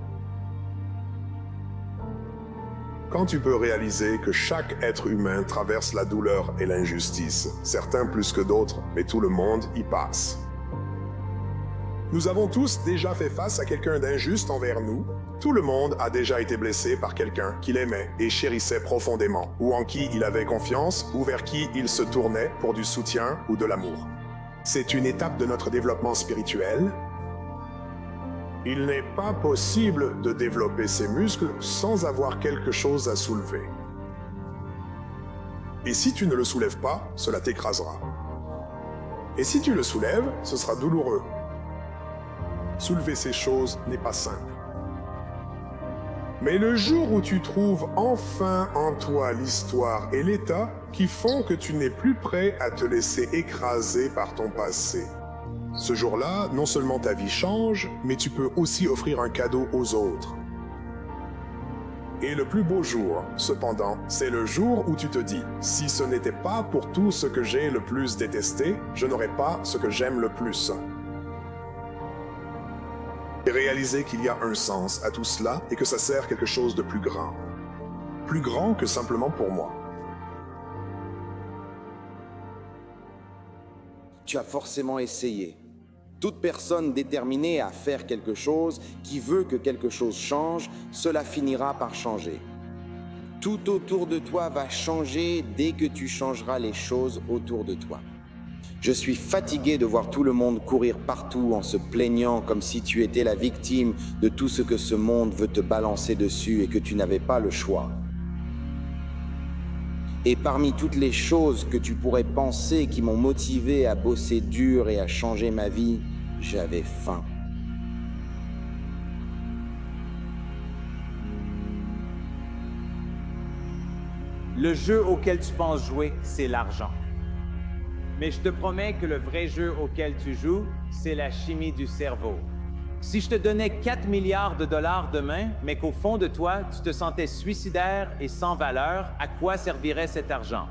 quand tu peux réaliser que chaque être humain traverse la douleur et l'injustice, certains plus que d'autres, mais tout le monde y passe. Nous avons tous déjà fait face à quelqu'un d'injuste envers nous. Tout le monde a déjà été blessé par quelqu'un qu'il aimait et chérissait profondément, ou en qui il avait confiance, ou vers qui il se tournait pour du soutien ou de l'amour. C'est une étape de notre développement spirituel. Il n'est pas possible de développer ses muscles sans avoir quelque chose à soulever. Et si tu ne le soulèves pas, cela t'écrasera. Et si tu le soulèves, ce sera douloureux. Soulever ces choses n'est pas simple. Mais le jour où tu trouves enfin en toi l'histoire et l'état qui font que tu n'es plus prêt à te laisser écraser par ton passé, ce jour-là, non seulement ta vie change, mais tu peux aussi offrir un cadeau aux autres. Et le plus beau jour, cependant, c'est le jour où tu te dis « Si ce n'était pas pour tout ce que j'ai le plus détesté, je n'aurais pas ce que j'aime le plus. » Et réaliser qu'il y a un sens à tout cela et que ça sert quelque chose de plus grand. Plus grand que simplement pour moi. Tu as forcément essayé. Toute personne déterminée à faire quelque chose, qui veut que quelque chose change, cela finira par changer. Tout autour de toi va changer dès que tu changeras les choses autour de toi. Je suis fatigué de voir tout le monde courir partout en se plaignant comme si tu étais la victime de tout ce que ce monde veut te balancer dessus et que tu n'avais pas le choix. Et parmi toutes les choses que tu pourrais penser qui m'ont motivé à bosser dur et à changer ma vie, j'avais faim. Le jeu auquel tu penses jouer, c'est l'argent. Mais je te promets que le vrai jeu auquel tu joues, c'est la chimie du cerveau. Si je te donnais 4 milliards de dollars demain, mais qu'au fond de toi, tu te sentais suicidaire et sans valeur, à quoi servirait cet argent?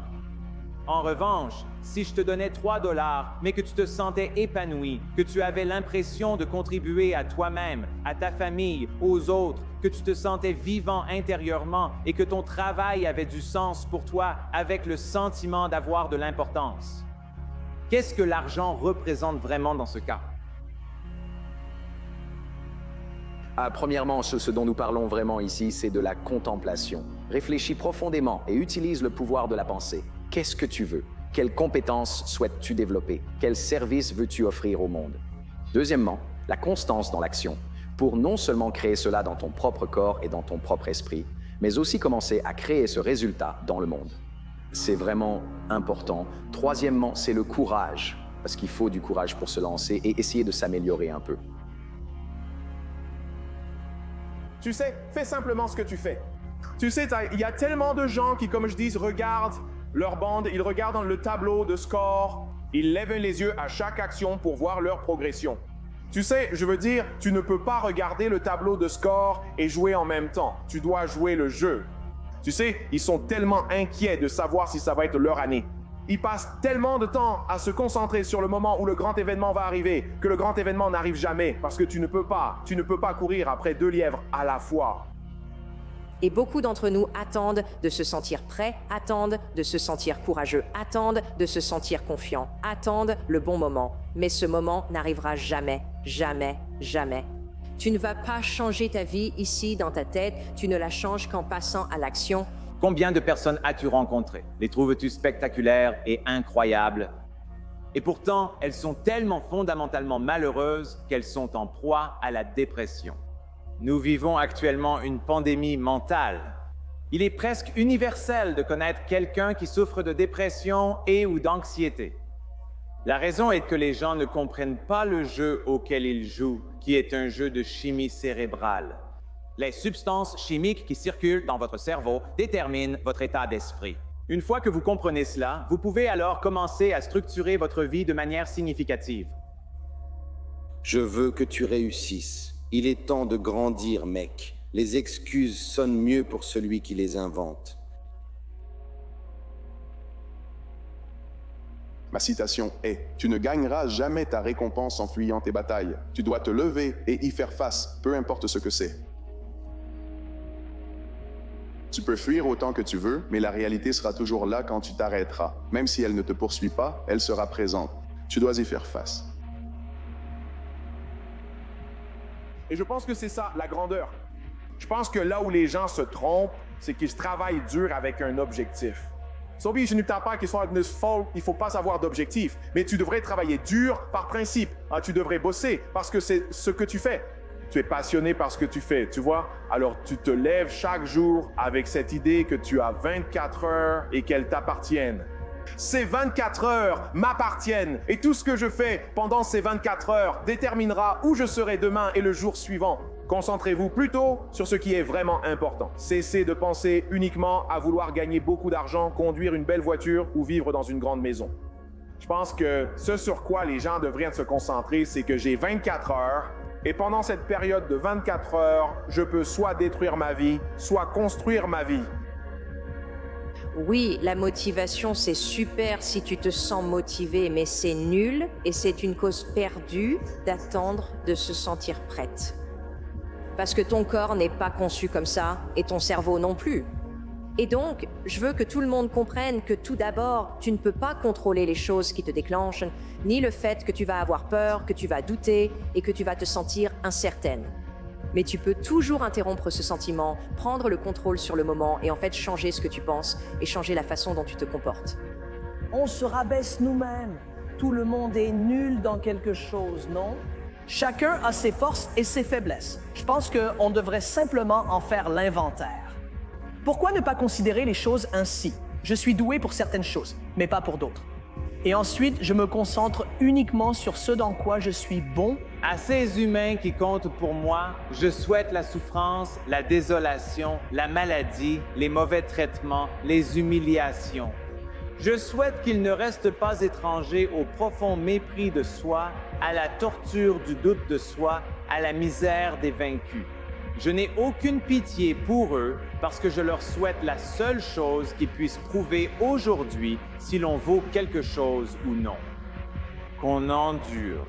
En revanche, si je te donnais 3 dollars, mais que tu te sentais épanoui, que tu avais l'impression de contribuer à toi-même, à ta famille, aux autres, que tu te sentais vivant intérieurement et que ton travail avait du sens pour toi avec le sentiment d'avoir de l'importance. Qu'est-ce que l'argent représente vraiment dans ce cas? Premièrement, ce dont nous parlons vraiment ici, c'est de la contemplation. Réfléchis profondément et utilise le pouvoir de la pensée. Qu'est-ce que tu veux? Quelles compétences souhaites-tu développer? Quel service veux-tu offrir au monde? Deuxièmement, la constance dans l'action, pour non seulement créer cela dans ton propre corps et dans ton propre esprit, mais aussi commencer à créer ce résultat dans le monde. C'est vraiment important. Troisièmement, c'est le courage, parce qu'il faut du courage pour se lancer et essayer de s'améliorer un peu. Tu sais, fais simplement ce que tu fais. Tu sais, il y a tellement de gens qui, comme je dis, regardent leur bande, ils regardent dans le tableau de score, ils lèvent les yeux à chaque action pour voir leur progression. Tu sais, je veux dire, tu ne peux pas regarder le tableau de score et jouer en même temps. Tu dois jouer le jeu. Tu sais, ils sont tellement inquiets de savoir si ça va être leur année. Ils passent tellement de temps à se concentrer sur le moment où le grand événement va arriver, que le grand événement n'arrive jamais, parce que tu ne peux pas courir après 2 lièvres à la fois. Et beaucoup d'entre nous attendent de se sentir prêts, attendent de se sentir courageux, attendent de se sentir confiants, attendent le bon moment. Mais ce moment n'arrivera jamais, jamais, jamais. Tu ne vas pas changer ta vie ici dans ta tête, tu ne la changes qu'en passant à l'action. Combien de personnes as-tu rencontrées? Les trouves-tu spectaculaires et incroyables? Et pourtant, elles sont tellement fondamentalement malheureuses qu'elles sont en proie à la dépression. Nous vivons actuellement une pandémie mentale. Il est presque universel de connaître quelqu'un qui souffre de dépression et ou d'anxiété. La raison est que les gens ne comprennent pas le jeu auquel ils jouent, qui est un jeu de chimie cérébrale. Les substances chimiques qui circulent dans votre cerveau déterminent votre état d'esprit. Une fois que vous comprenez cela, vous pouvez alors commencer à structurer votre vie de manière significative. Je veux que tu réussisses. Il est temps de grandir, mec. Les excuses sonnent mieux pour celui qui les invente. Ma citation est « Tu ne gagneras jamais ta récompense en fuyant tes batailles. Tu dois te lever et y faire face, peu importe ce que c'est. » Tu peux fuir autant que tu veux, mais la réalité sera toujours là quand tu t'arrêteras. Même si elle ne te poursuit pas, elle sera présente. Tu dois y faire face. Et je pense que c'est ça, la grandeur. Je pense que là où les gens se trompent, c'est qu'ils travaillent dur avec un objectif. Sobi, je ne t'ai pas qu'ils sont il faut pas avoir d'objectif, mais tu devrais travailler dur par principe. Ah, tu devrais bosser parce que c'est ce que tu fais. Tu es passionné par ce que tu fais, tu vois? Alors tu te lèves chaque jour avec cette idée que tu as 24 heures et qu'elles t'appartiennent. Ces 24 heures m'appartiennent et tout ce que je fais pendant ces 24 heures déterminera où je serai demain et le jour suivant. Concentrez-vous plutôt sur ce qui est vraiment important. Cessez de penser uniquement à vouloir gagner beaucoup d'argent, conduire une belle voiture ou vivre dans une grande maison. Je pense que ce sur quoi les gens devraient se concentrer, c'est que j'ai 24 heures et pendant cette période de 24 heures, je peux soit détruire ma vie, soit construire ma vie. Oui, la motivation, c'est super si tu te sens motivé, mais c'est nul et c'est une cause perdue d'attendre de se sentir prête. Parce que ton corps n'est pas conçu comme ça et ton cerveau non plus. Et donc, je veux que tout le monde comprenne que tout d'abord, tu ne peux pas contrôler les choses qui te déclenchent, ni le fait que tu vas avoir peur, que tu vas douter et que tu vas te sentir incertaine. Mais tu peux toujours interrompre ce sentiment, prendre le contrôle sur le moment et en fait changer ce que tu penses et changer la façon dont tu te comportes. On se rabaisse nous-mêmes. Tout le monde est nul dans quelque chose, non? Chacun a ses forces et ses faiblesses. Je pense qu'on devrait simplement en faire l'inventaire. Pourquoi ne pas considérer les choses ainsi? Je suis doué pour certaines choses, mais pas pour d'autres. Et ensuite, je me concentre uniquement sur ce dans quoi je suis bon. À ces humains qui comptent pour moi, je souhaite la souffrance, la désolation, la maladie, les mauvais traitements, les humiliations. Je souhaite qu'ils ne restent pas étrangers au profond mépris de soi, à la torture du doute de soi, à la misère des vaincus. Je n'ai aucune pitié pour eux parce que je leur souhaite la seule chose qui puisse prouver aujourd'hui si l'on vaut quelque chose ou non. Qu'on endure.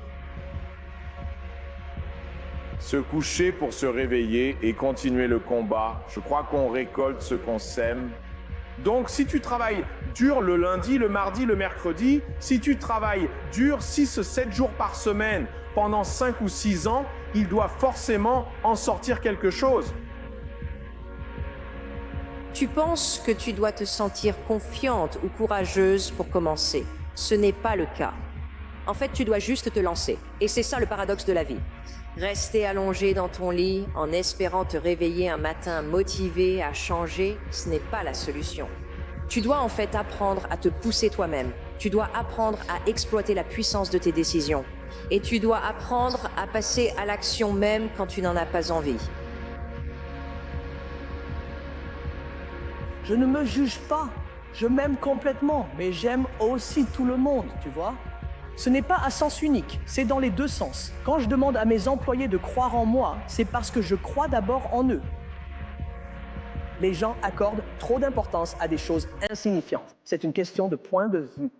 Se coucher pour se réveiller et continuer le combat. Je crois qu'on récolte ce qu'on sème. Donc, si tu travailles dur le lundi, le mardi, le mercredi, si tu travailles dur 6-7 jours par semaine pendant 5 ou 6 ans, il doit forcément en sortir quelque chose. Tu penses que tu dois te sentir confiante ou courageuse pour commencer. Ce n'est pas le cas. En fait, tu dois juste te lancer. Et c'est ça le paradoxe de la vie. Rester allongé dans ton lit en espérant te réveiller un matin motivé à changer, ce n'est pas la solution. Tu dois en fait apprendre à te pousser toi-même. Tu dois apprendre à exploiter la puissance de tes décisions. Et tu dois apprendre à passer à l'action même quand tu n'en as pas envie. Je ne me juge pas. Je m'aime complètement, mais j'aime aussi tout le monde, tu vois? Ce n'est pas à sens unique, c'est dans les deux sens. Quand je demande à mes employés de croire en moi, c'est parce que je crois d'abord en eux. Les gens accordent trop d'importance à des choses insignifiantes. C'est une question de point de vue.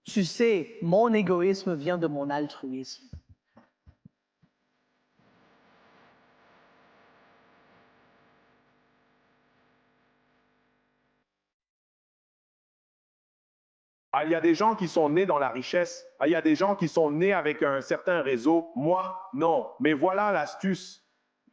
Tu sais, mon égoïsme vient de mon altruisme. Ah, il y a des gens qui sont nés dans la richesse. Ah, il y a des gens qui sont nés avec un certain réseau. Moi, non. Mais voilà l'astuce.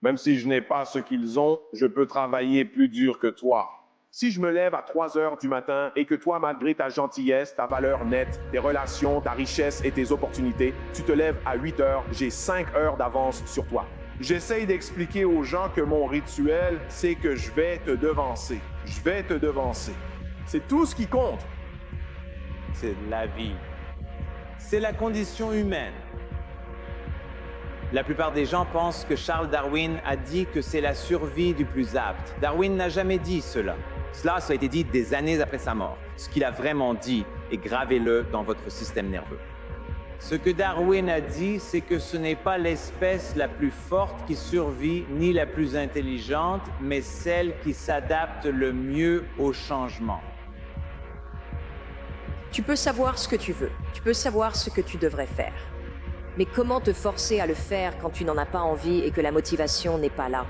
Même si je n'ai pas ce qu'ils ont, je peux travailler plus dur que toi. Si je me lève à 3 heures du matin et que toi, malgré ta gentillesse, ta valeur nette, tes relations, ta richesse et tes opportunités, tu te lèves à 8 heures, j'ai 5 heures d'avance sur toi. J'essaye d'expliquer aux gens que mon rituel, c'est que je vais te devancer. Je vais te devancer. C'est tout ce qui compte. C'est la vie. C'est la condition humaine. La plupart des gens pensent que Charles Darwin a dit que c'est la survie du plus apte. Darwin n'a jamais dit cela. Ça a été dit des années après sa mort. Ce qu'il a vraiment dit, et gravez-le dans votre système nerveux. Ce que Darwin a dit, c'est que ce n'est pas l'espèce la plus forte qui survit, ni la plus intelligente, mais celle qui s'adapte le mieux au changement. Tu peux savoir ce que tu veux, tu peux savoir ce que tu devrais faire. Mais comment te forcer à le faire quand tu n'en as pas envie et que la motivation n'est pas là?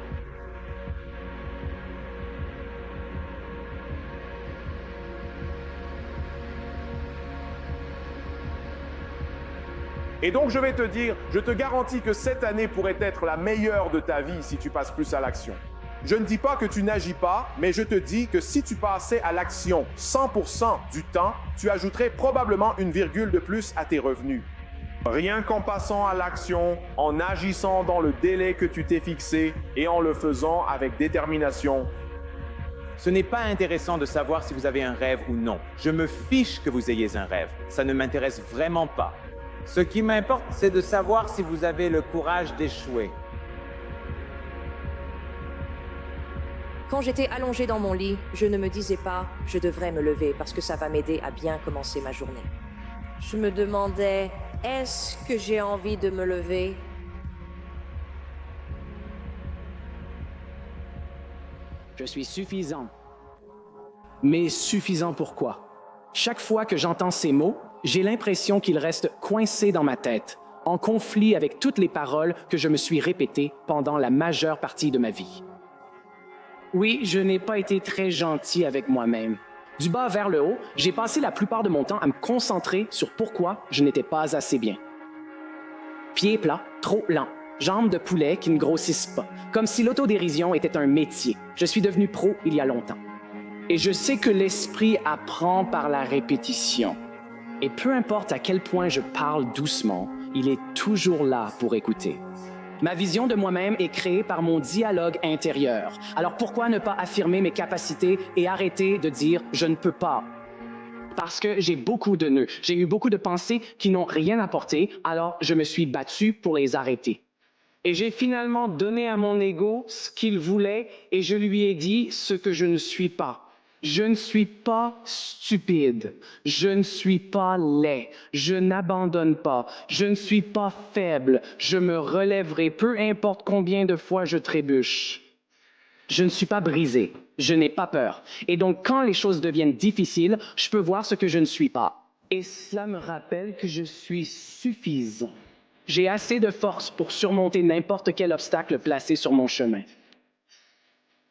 Et donc je vais te dire, je te garantis que cette année pourrait être la meilleure de ta vie si tu passes plus à l'action. Je ne dis pas que tu n'agis pas, mais je te dis que si tu passais à l'action 100% du temps, tu ajouterais probablement une virgule de plus à tes revenus. Rien qu'en passant à l'action, en agissant dans le délai que tu t'es fixé et en le faisant avec détermination. Ce n'est pas intéressant de savoir si vous avez un rêve ou non. Je me fiche que vous ayez un rêve. Ça ne m'intéresse vraiment pas. Ce qui m'importe, c'est de savoir si vous avez le courage d'échouer. Quand j'étais allongée dans mon lit, je ne me disais pas « je devrais me lever parce que ça va m'aider à bien commencer ma journée ». Je me demandais « est-ce que j'ai envie de me lever ?» Je suis suffisant. Mais suffisant pourquoi? Chaque fois que j'entends ces mots, j'ai l'impression qu'ils restent coincés dans ma tête, en conflit avec toutes les paroles que je me suis répétées pendant la majeure partie de ma vie. Oui, je n'ai pas été très gentil avec moi-même. Du bas vers le haut, j'ai passé la plupart de mon temps à me concentrer sur pourquoi je n'étais pas assez bien. Pieds plats, trop lents, jambes de poulet qui ne grossissent pas, comme si l'autodérision était un métier. Je suis devenu pro il y a longtemps. Et je sais que l'esprit apprend par la répétition. Et peu importe à quel point je parle doucement, il est toujours là pour écouter. Ma vision de moi-même est créée par mon dialogue intérieur. Alors pourquoi ne pas affirmer mes capacités et arrêter de dire « je ne peux pas ». Parce que j'ai beaucoup de nœuds. J'ai eu beaucoup de pensées qui n'ont rien apporté, alors je me suis battu pour les arrêter. Et j'ai finalement donné à mon ego ce qu'il voulait et je lui ai dit ce que je ne suis pas. Je ne suis pas stupide, je ne suis pas laid, je n'abandonne pas, je ne suis pas faible, je me relèverai peu importe combien de fois je trébuche. Je ne suis pas brisé, je n'ai pas peur. Et donc quand les choses deviennent difficiles, je peux voir ce que je ne suis pas. Et cela me rappelle que je suis suffisant. J'ai assez de force pour surmonter n'importe quel obstacle placé sur mon chemin.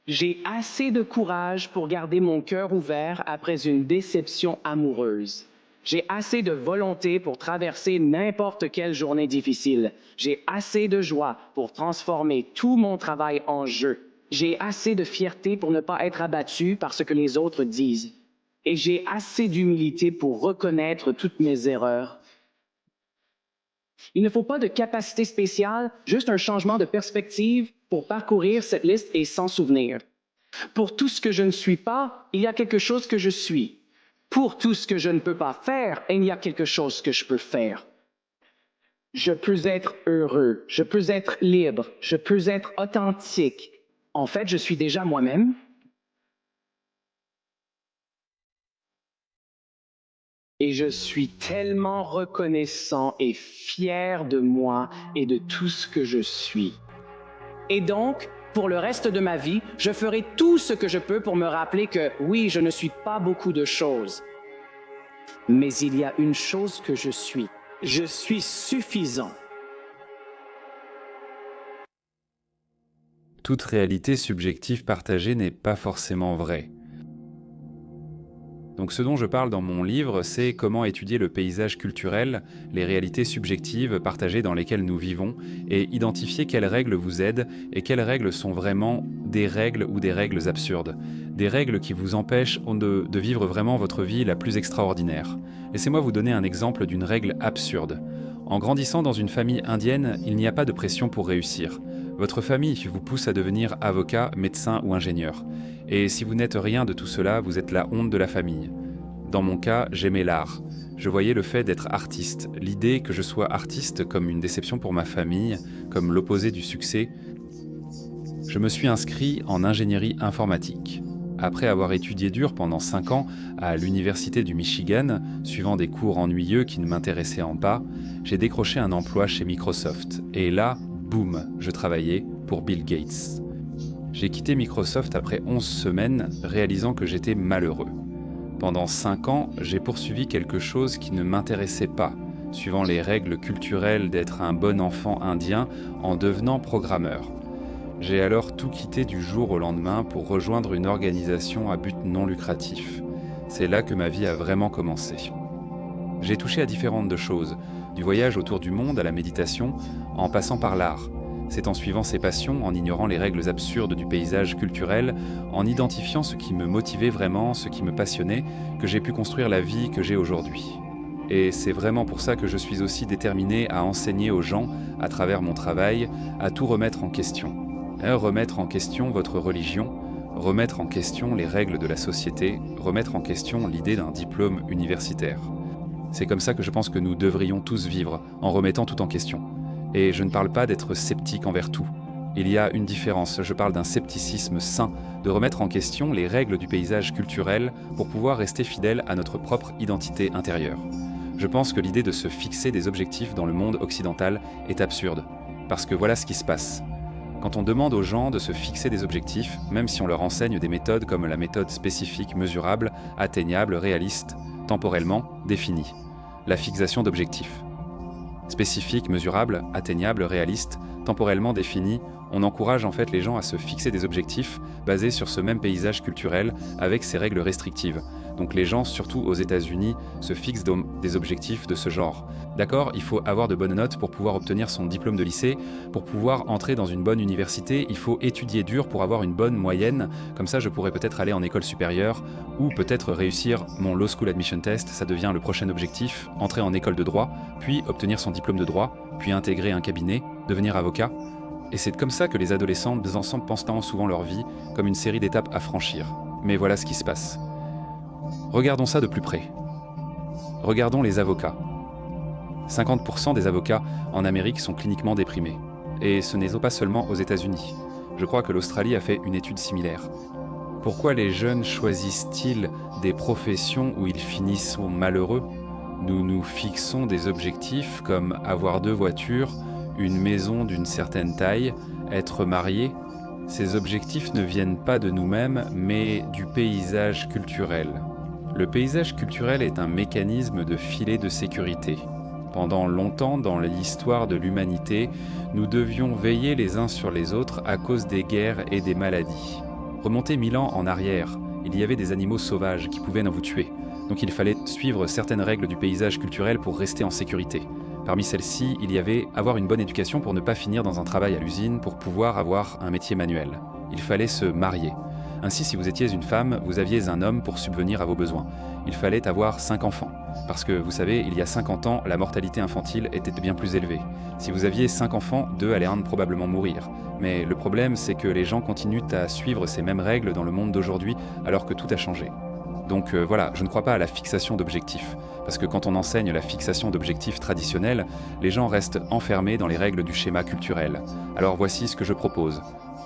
J'ai assez de courage pour garder mon cœur ouvert après une déception amoureuse. J'ai assez de volonté pour traverser n'importe quelle journée difficile. J'ai assez de joie pour transformer tout mon travail en jeu. J'ai assez de fierté pour ne pas être abattu par ce que les autres disent. Et j'ai assez d'humilité pour reconnaître toutes mes erreurs. Il ne faut pas de capacité spéciale, juste un changement de perspective pour parcourir cette liste et s'en souvenir. Pour tout ce que je ne suis pas, il y a quelque chose que je suis. Pour tout ce que je ne peux pas faire, il y a quelque chose que je peux faire. Je peux être heureux, je peux être libre, je peux être authentique. En fait, je suis déjà moi-même. Et je suis tellement reconnaissant et fier de moi et de tout ce que je suis. Et donc, pour le reste de ma vie, je ferai tout ce que je peux pour me rappeler que, oui, je ne suis pas beaucoup de choses. Mais il y a une chose que je suis. Je suis suffisant. Toute réalité subjective partagée n'est pas forcément vraie. Donc ce dont je parle dans mon livre, c'est comment étudier le paysage culturel, les réalités subjectives partagées dans lesquelles nous vivons, et identifier quelles règles vous aident et quelles règles sont vraiment des règles ou des règles absurdes. Des règles qui vous empêchent de vivre vraiment votre vie la plus extraordinaire. Laissez-moi vous donner un exemple d'une règle absurde. En grandissant dans une famille indienne, il n'y a pas de pression pour réussir. Votre famille vous pousse à devenir avocat, médecin ou ingénieur. Et si vous n'êtes rien de tout cela, vous êtes la honte de la famille. Dans mon cas, j'aimais l'art. Je voyais le fait d'être artiste, l'idée que je sois artiste comme une déception pour ma famille, comme l'opposé du succès. Je me suis inscrit en ingénierie informatique. Après avoir étudié dur pendant 5 ans à l'université du Michigan, suivant des cours ennuyeux qui ne m'intéressaient en pas, j'ai décroché un emploi chez Microsoft. Et là, boum, je travaillais pour Bill Gates. J'ai quitté Microsoft après 11 semaines, réalisant que j'étais malheureux. Pendant 5 ans, j'ai poursuivi quelque chose qui ne m'intéressait pas, suivant les règles culturelles d'être un bon enfant indien en devenant programmeur. J'ai alors tout quitté du jour au lendemain pour rejoindre une organisation à but non lucratif. C'est là que ma vie a vraiment commencé. J'ai touché à différentes choses, du voyage autour du monde à la méditation, en passant par l'art. C'est en suivant ces passions, en ignorant les règles absurdes du paysage culturel, en identifiant ce qui me motivait vraiment, ce qui me passionnait, que j'ai pu construire la vie que j'ai aujourd'hui. Et c'est vraiment pour ça que je suis aussi déterminé à enseigner aux gens, à travers mon travail, à tout remettre en question. Remettre en question votre religion, remettre en question les règles de la société, remettre en question l'idée d'un diplôme universitaire. C'est comme ça que je pense que nous devrions tous vivre, en remettant tout en question. Et je ne parle pas d'être sceptique envers tout. Il y a une différence, je parle d'un scepticisme sain, de remettre en question les règles du paysage culturel pour pouvoir rester fidèle à notre propre identité intérieure. Je pense que l'idée de se fixer des objectifs dans le monde occidental est absurde, parce que voilà ce qui se passe. Quand on demande aux gens de se fixer des objectifs, même si on leur enseigne des méthodes comme la méthode spécifique, mesurable, atteignable, réaliste, temporellement définie, la fixation d'objectifs. Spécifique, mesurable, atteignable, réaliste, temporellement défini, on encourage en fait les gens à se fixer des objectifs basés sur ce même paysage culturel avec ses règles restrictives. Donc les gens, surtout aux États-Unis, se fixent des objectifs de ce genre. D'accord, il faut avoir de bonnes notes pour pouvoir obtenir son diplôme de lycée, pour pouvoir entrer dans une bonne université, il faut étudier dur pour avoir une bonne moyenne, comme ça je pourrais peut-être aller en école supérieure, ou peut-être réussir mon Law School Admission Test, ça devient le prochain objectif, entrer en école de droit, puis obtenir son diplôme de droit, puis intégrer un cabinet, devenir avocat. Et c'est comme ça que les adolescents des ensembles pensent tant souvent leur vie, comme une série d'étapes à franchir. Mais voilà ce qui se passe. Regardons ça de plus près. Regardons les avocats. 50% des avocats en Amérique sont cliniquement déprimés. Et ce n'est pas seulement aux États-Unis. Je crois que l'Australie a fait une étude similaire. Pourquoi les jeunes choisissent-ils des professions où ils finissent malheureux ? Nous nous fixons des objectifs comme avoir 2 voitures, une maison d'une certaine taille, être marié. Ces objectifs ne viennent pas de nous-mêmes, mais du paysage culturel. Le paysage culturel est un mécanisme de filet de sécurité. Pendant longtemps dans l'histoire de l'humanité, nous devions veiller les uns sur les autres à cause des guerres et des maladies. Remontez 1000 ans en arrière, il y avait des animaux sauvages qui pouvaient vous tuer. Donc il fallait suivre certaines règles du paysage culturel pour rester en sécurité. Parmi celles-ci, il y avait avoir une bonne éducation pour ne pas finir dans un travail à l'usine pour pouvoir avoir un métier manuel. Il fallait se marier. Ainsi, si vous étiez une femme, vous aviez un homme pour subvenir à vos besoins. Il fallait avoir 5 enfants. Parce que, vous savez, il y a 50 ans, la mortalité infantile était bien plus élevée. Si vous aviez 5 enfants, 2 allaient probablement mourir. Mais le problème, c'est que les gens continuent à suivre ces mêmes règles dans le monde d'aujourd'hui, alors que tout a changé. Donc voilà, je ne crois pas à la fixation d'objectifs. Parce que quand on enseigne la fixation d'objectifs traditionnels, les gens restent enfermés dans les règles du schéma culturel. Alors voici ce que je propose.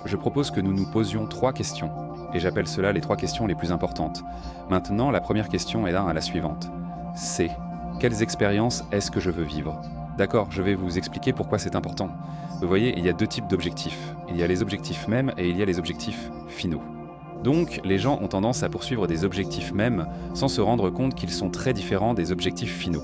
Je propose que nous nous posions 3 questions. Et j'appelle cela les 3 questions les plus importantes. Maintenant, la première question est la suivante. C'est « Quelles expériences est-ce que je veux vivre ?» D'accord, je vais vous expliquer pourquoi c'est important. Vous voyez, il y a 2 types d'objectifs. Il y a les objectifs mêmes et il y a les objectifs finaux. Donc, les gens ont tendance à poursuivre des objectifs mêmes sans se rendre compte qu'ils sont très différents des objectifs finaux.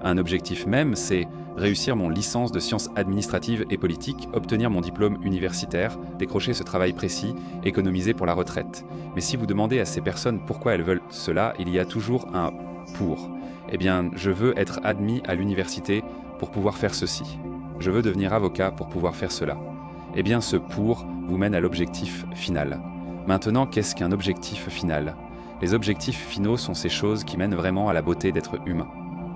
Un objectif même, c'est réussir mon licence de sciences administratives et politiques, obtenir mon diplôme universitaire, décrocher ce travail précis, économiser pour la retraite. Mais si vous demandez à ces personnes pourquoi elles veulent cela, il y a toujours un « pour ». Eh bien, je veux être admis à l'université pour pouvoir faire ceci. Je veux devenir avocat pour pouvoir faire cela. Eh bien, ce « pour » vous mène à l'objectif final. Maintenant, qu'est-ce qu'un objectif final ? Les objectifs finaux sont ces choses qui mènent vraiment à la beauté d'être humain.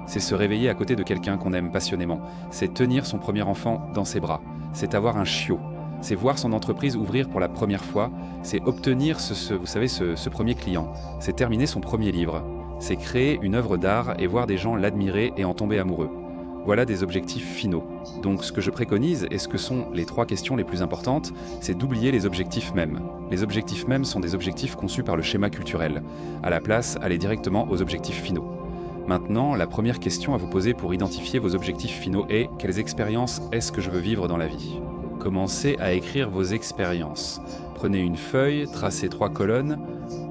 C'est se réveiller à côté de quelqu'un qu'on aime passionnément. C'est tenir son premier enfant dans ses bras. C'est avoir un chiot. C'est voir son entreprise ouvrir pour la première fois. C'est obtenir ce premier client. C'est terminer son premier livre. C'est créer une œuvre d'art et voir des gens l'admirer et en tomber amoureux. Voilà des objectifs finaux. Donc ce que je préconise, et ce que sont les 3 questions les plus importantes, c'est d'oublier les objectifs mêmes. Les objectifs mêmes sont des objectifs conçus par le schéma culturel. À la place, allez directement aux objectifs finaux. Maintenant, la première question à vous poser pour identifier vos objectifs finaux est « Quelles expériences est-ce que je veux vivre dans la vie ?» Commencez à écrire vos expériences. Prenez une feuille, tracez 3 colonnes.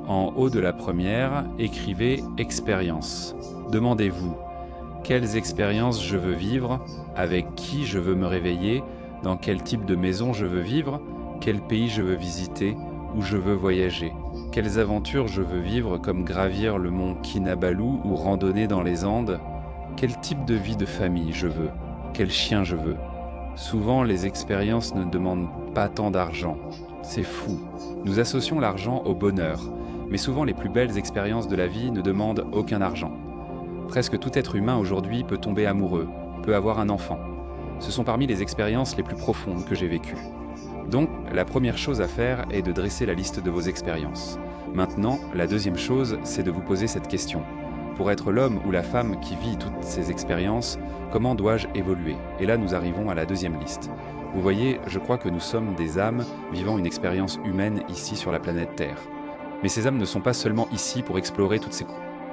En haut de la première, écrivez « Expérience ». Demandez-vous « Quelles expériences je veux vivre ? Avec qui je veux me réveiller ? Dans quel type de maison je veux vivre ? Quel pays je veux visiter ? Où je veux voyager ? Quelles aventures je veux vivre comme gravir le mont Kinabalu ou randonner dans les Andes ? Quel type de vie de famille je veux? Quel chien je veux? Souvent, les expériences ne demandent pas tant d'argent. C'est fou. Nous associons l'argent au bonheur, mais souvent les plus belles expériences de la vie ne demandent aucun argent. Presque tout être humain aujourd'hui peut tomber amoureux, peut avoir un enfant. Ce sont parmi les expériences les plus profondes que j'ai vécues. Donc, la première chose à faire est de dresser la liste de vos expériences. Maintenant, la deuxième chose, c'est de vous poser cette question. Pour être l'homme ou la femme qui vit toutes ces expériences, comment dois-je évoluer? Et là, nous arrivons à la deuxième liste. Vous voyez, je crois que nous sommes des âmes vivant une expérience humaine ici sur la planète Terre. Mais ces âmes ne sont pas seulement ici pour explorer toutes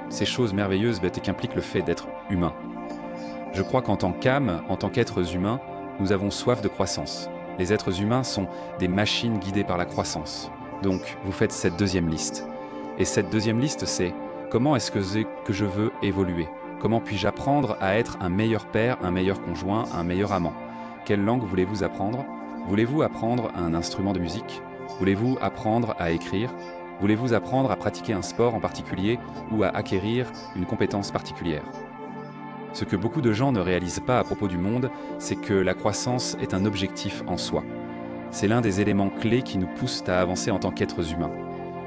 ces choses merveilleuses qu'implique le fait d'être humain. Je crois qu'en tant qu'âme, en tant qu'êtres humains, nous avons soif de croissance. Les êtres humains sont des machines guidées par la croissance. Donc, vous faites cette deuxième liste. Et cette deuxième liste, c'est comment est-ce que je veux évoluer? Comment puis-je apprendre à être un meilleur père, un meilleur conjoint, un meilleur amant? Quelle langue voulez-vous apprendre? Voulez-vous apprendre un instrument de musique? Voulez-vous apprendre à écrire? Voulez-vous apprendre à pratiquer un sport en particulier ou à acquérir une compétence particulière? Ce que beaucoup de gens ne réalisent pas à propos du monde, c'est que la croissance est un objectif en soi. C'est l'un des éléments clés qui nous poussent à avancer en tant qu'êtres humains.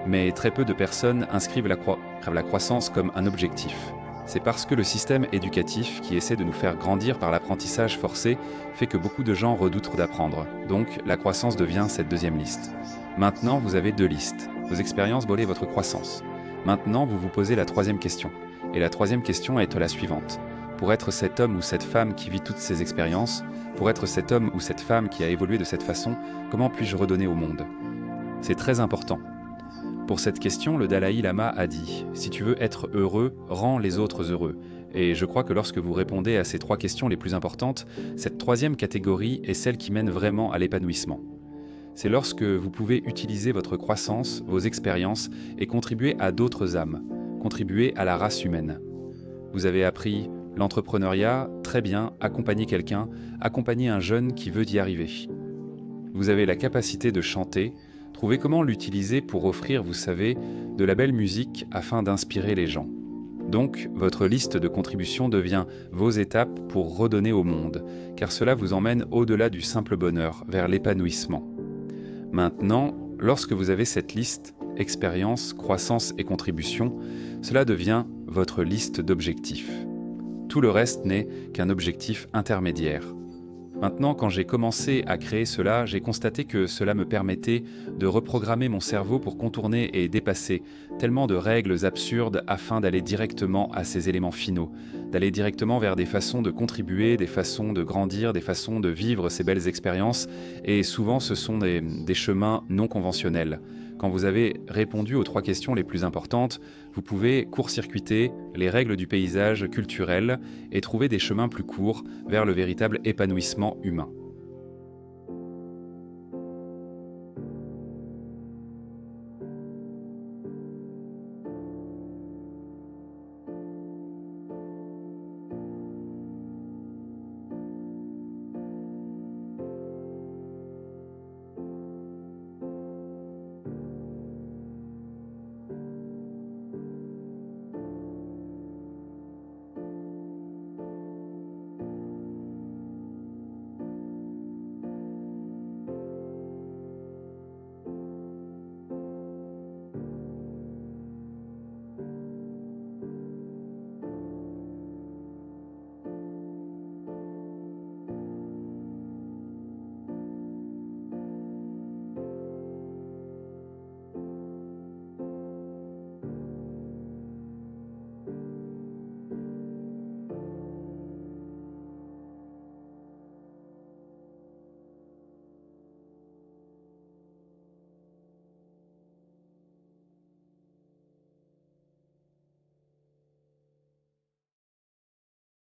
Mais très peu de personnes inscrivent la croissance comme un objectif. C'est parce que le système éducatif qui essaie de nous faire grandir par l'apprentissage forcé fait que beaucoup de gens redoutent d'apprendre. Donc, la croissance devient cette deuxième liste. Maintenant, vous avez deux listes. Vos expériences volaient votre croissance. Maintenant, vous vous posez la troisième question. Et la troisième question est la suivante. Pour être cet homme ou cette femme qui vit toutes ces expériences, pour être cet homme ou cette femme qui a évolué de cette façon, comment puis-je redonner au monde? C'est très important. Pour cette question, le Dalai Lama a dit « Si tu veux être heureux, rends les autres heureux ». Et je crois que lorsque vous répondez à ces trois questions les plus importantes, cette troisième catégorie est celle qui mène vraiment à l'épanouissement. C'est lorsque vous pouvez utiliser votre croissance, vos expériences et contribuer à d'autres âmes, contribuer à la race humaine. Vous avez appris l'entrepreneuriat, très bien, accompagner quelqu'un, accompagner un jeune qui veut y arriver. Vous avez la capacité de chanter, trouvez comment l'utiliser pour offrir, vous savez, de la belle musique afin d'inspirer les gens. Donc, votre liste de contributions devient vos étapes pour redonner au monde, car cela vous emmène au-delà du simple bonheur, vers l'épanouissement. Maintenant, lorsque vous avez cette liste, expérience, croissance et contribution, cela devient votre liste d'objectifs. Tout le reste n'est qu'un objectif intermédiaire. Maintenant, quand j'ai commencé à créer cela, j'ai constaté que cela me permettait de reprogrammer mon cerveau pour contourner et dépasser tellement de règles absurdes afin d'aller directement à ces éléments finaux, d'aller directement vers des façons de contribuer, des façons de grandir, des façons de vivre ces belles expériences, et souvent ce sont des chemins non conventionnels. Quand vous avez répondu aux trois questions les plus importantes, vous pouvez court-circuiter les règles du paysage culturel et trouver des chemins plus courts vers le véritable épanouissement humain.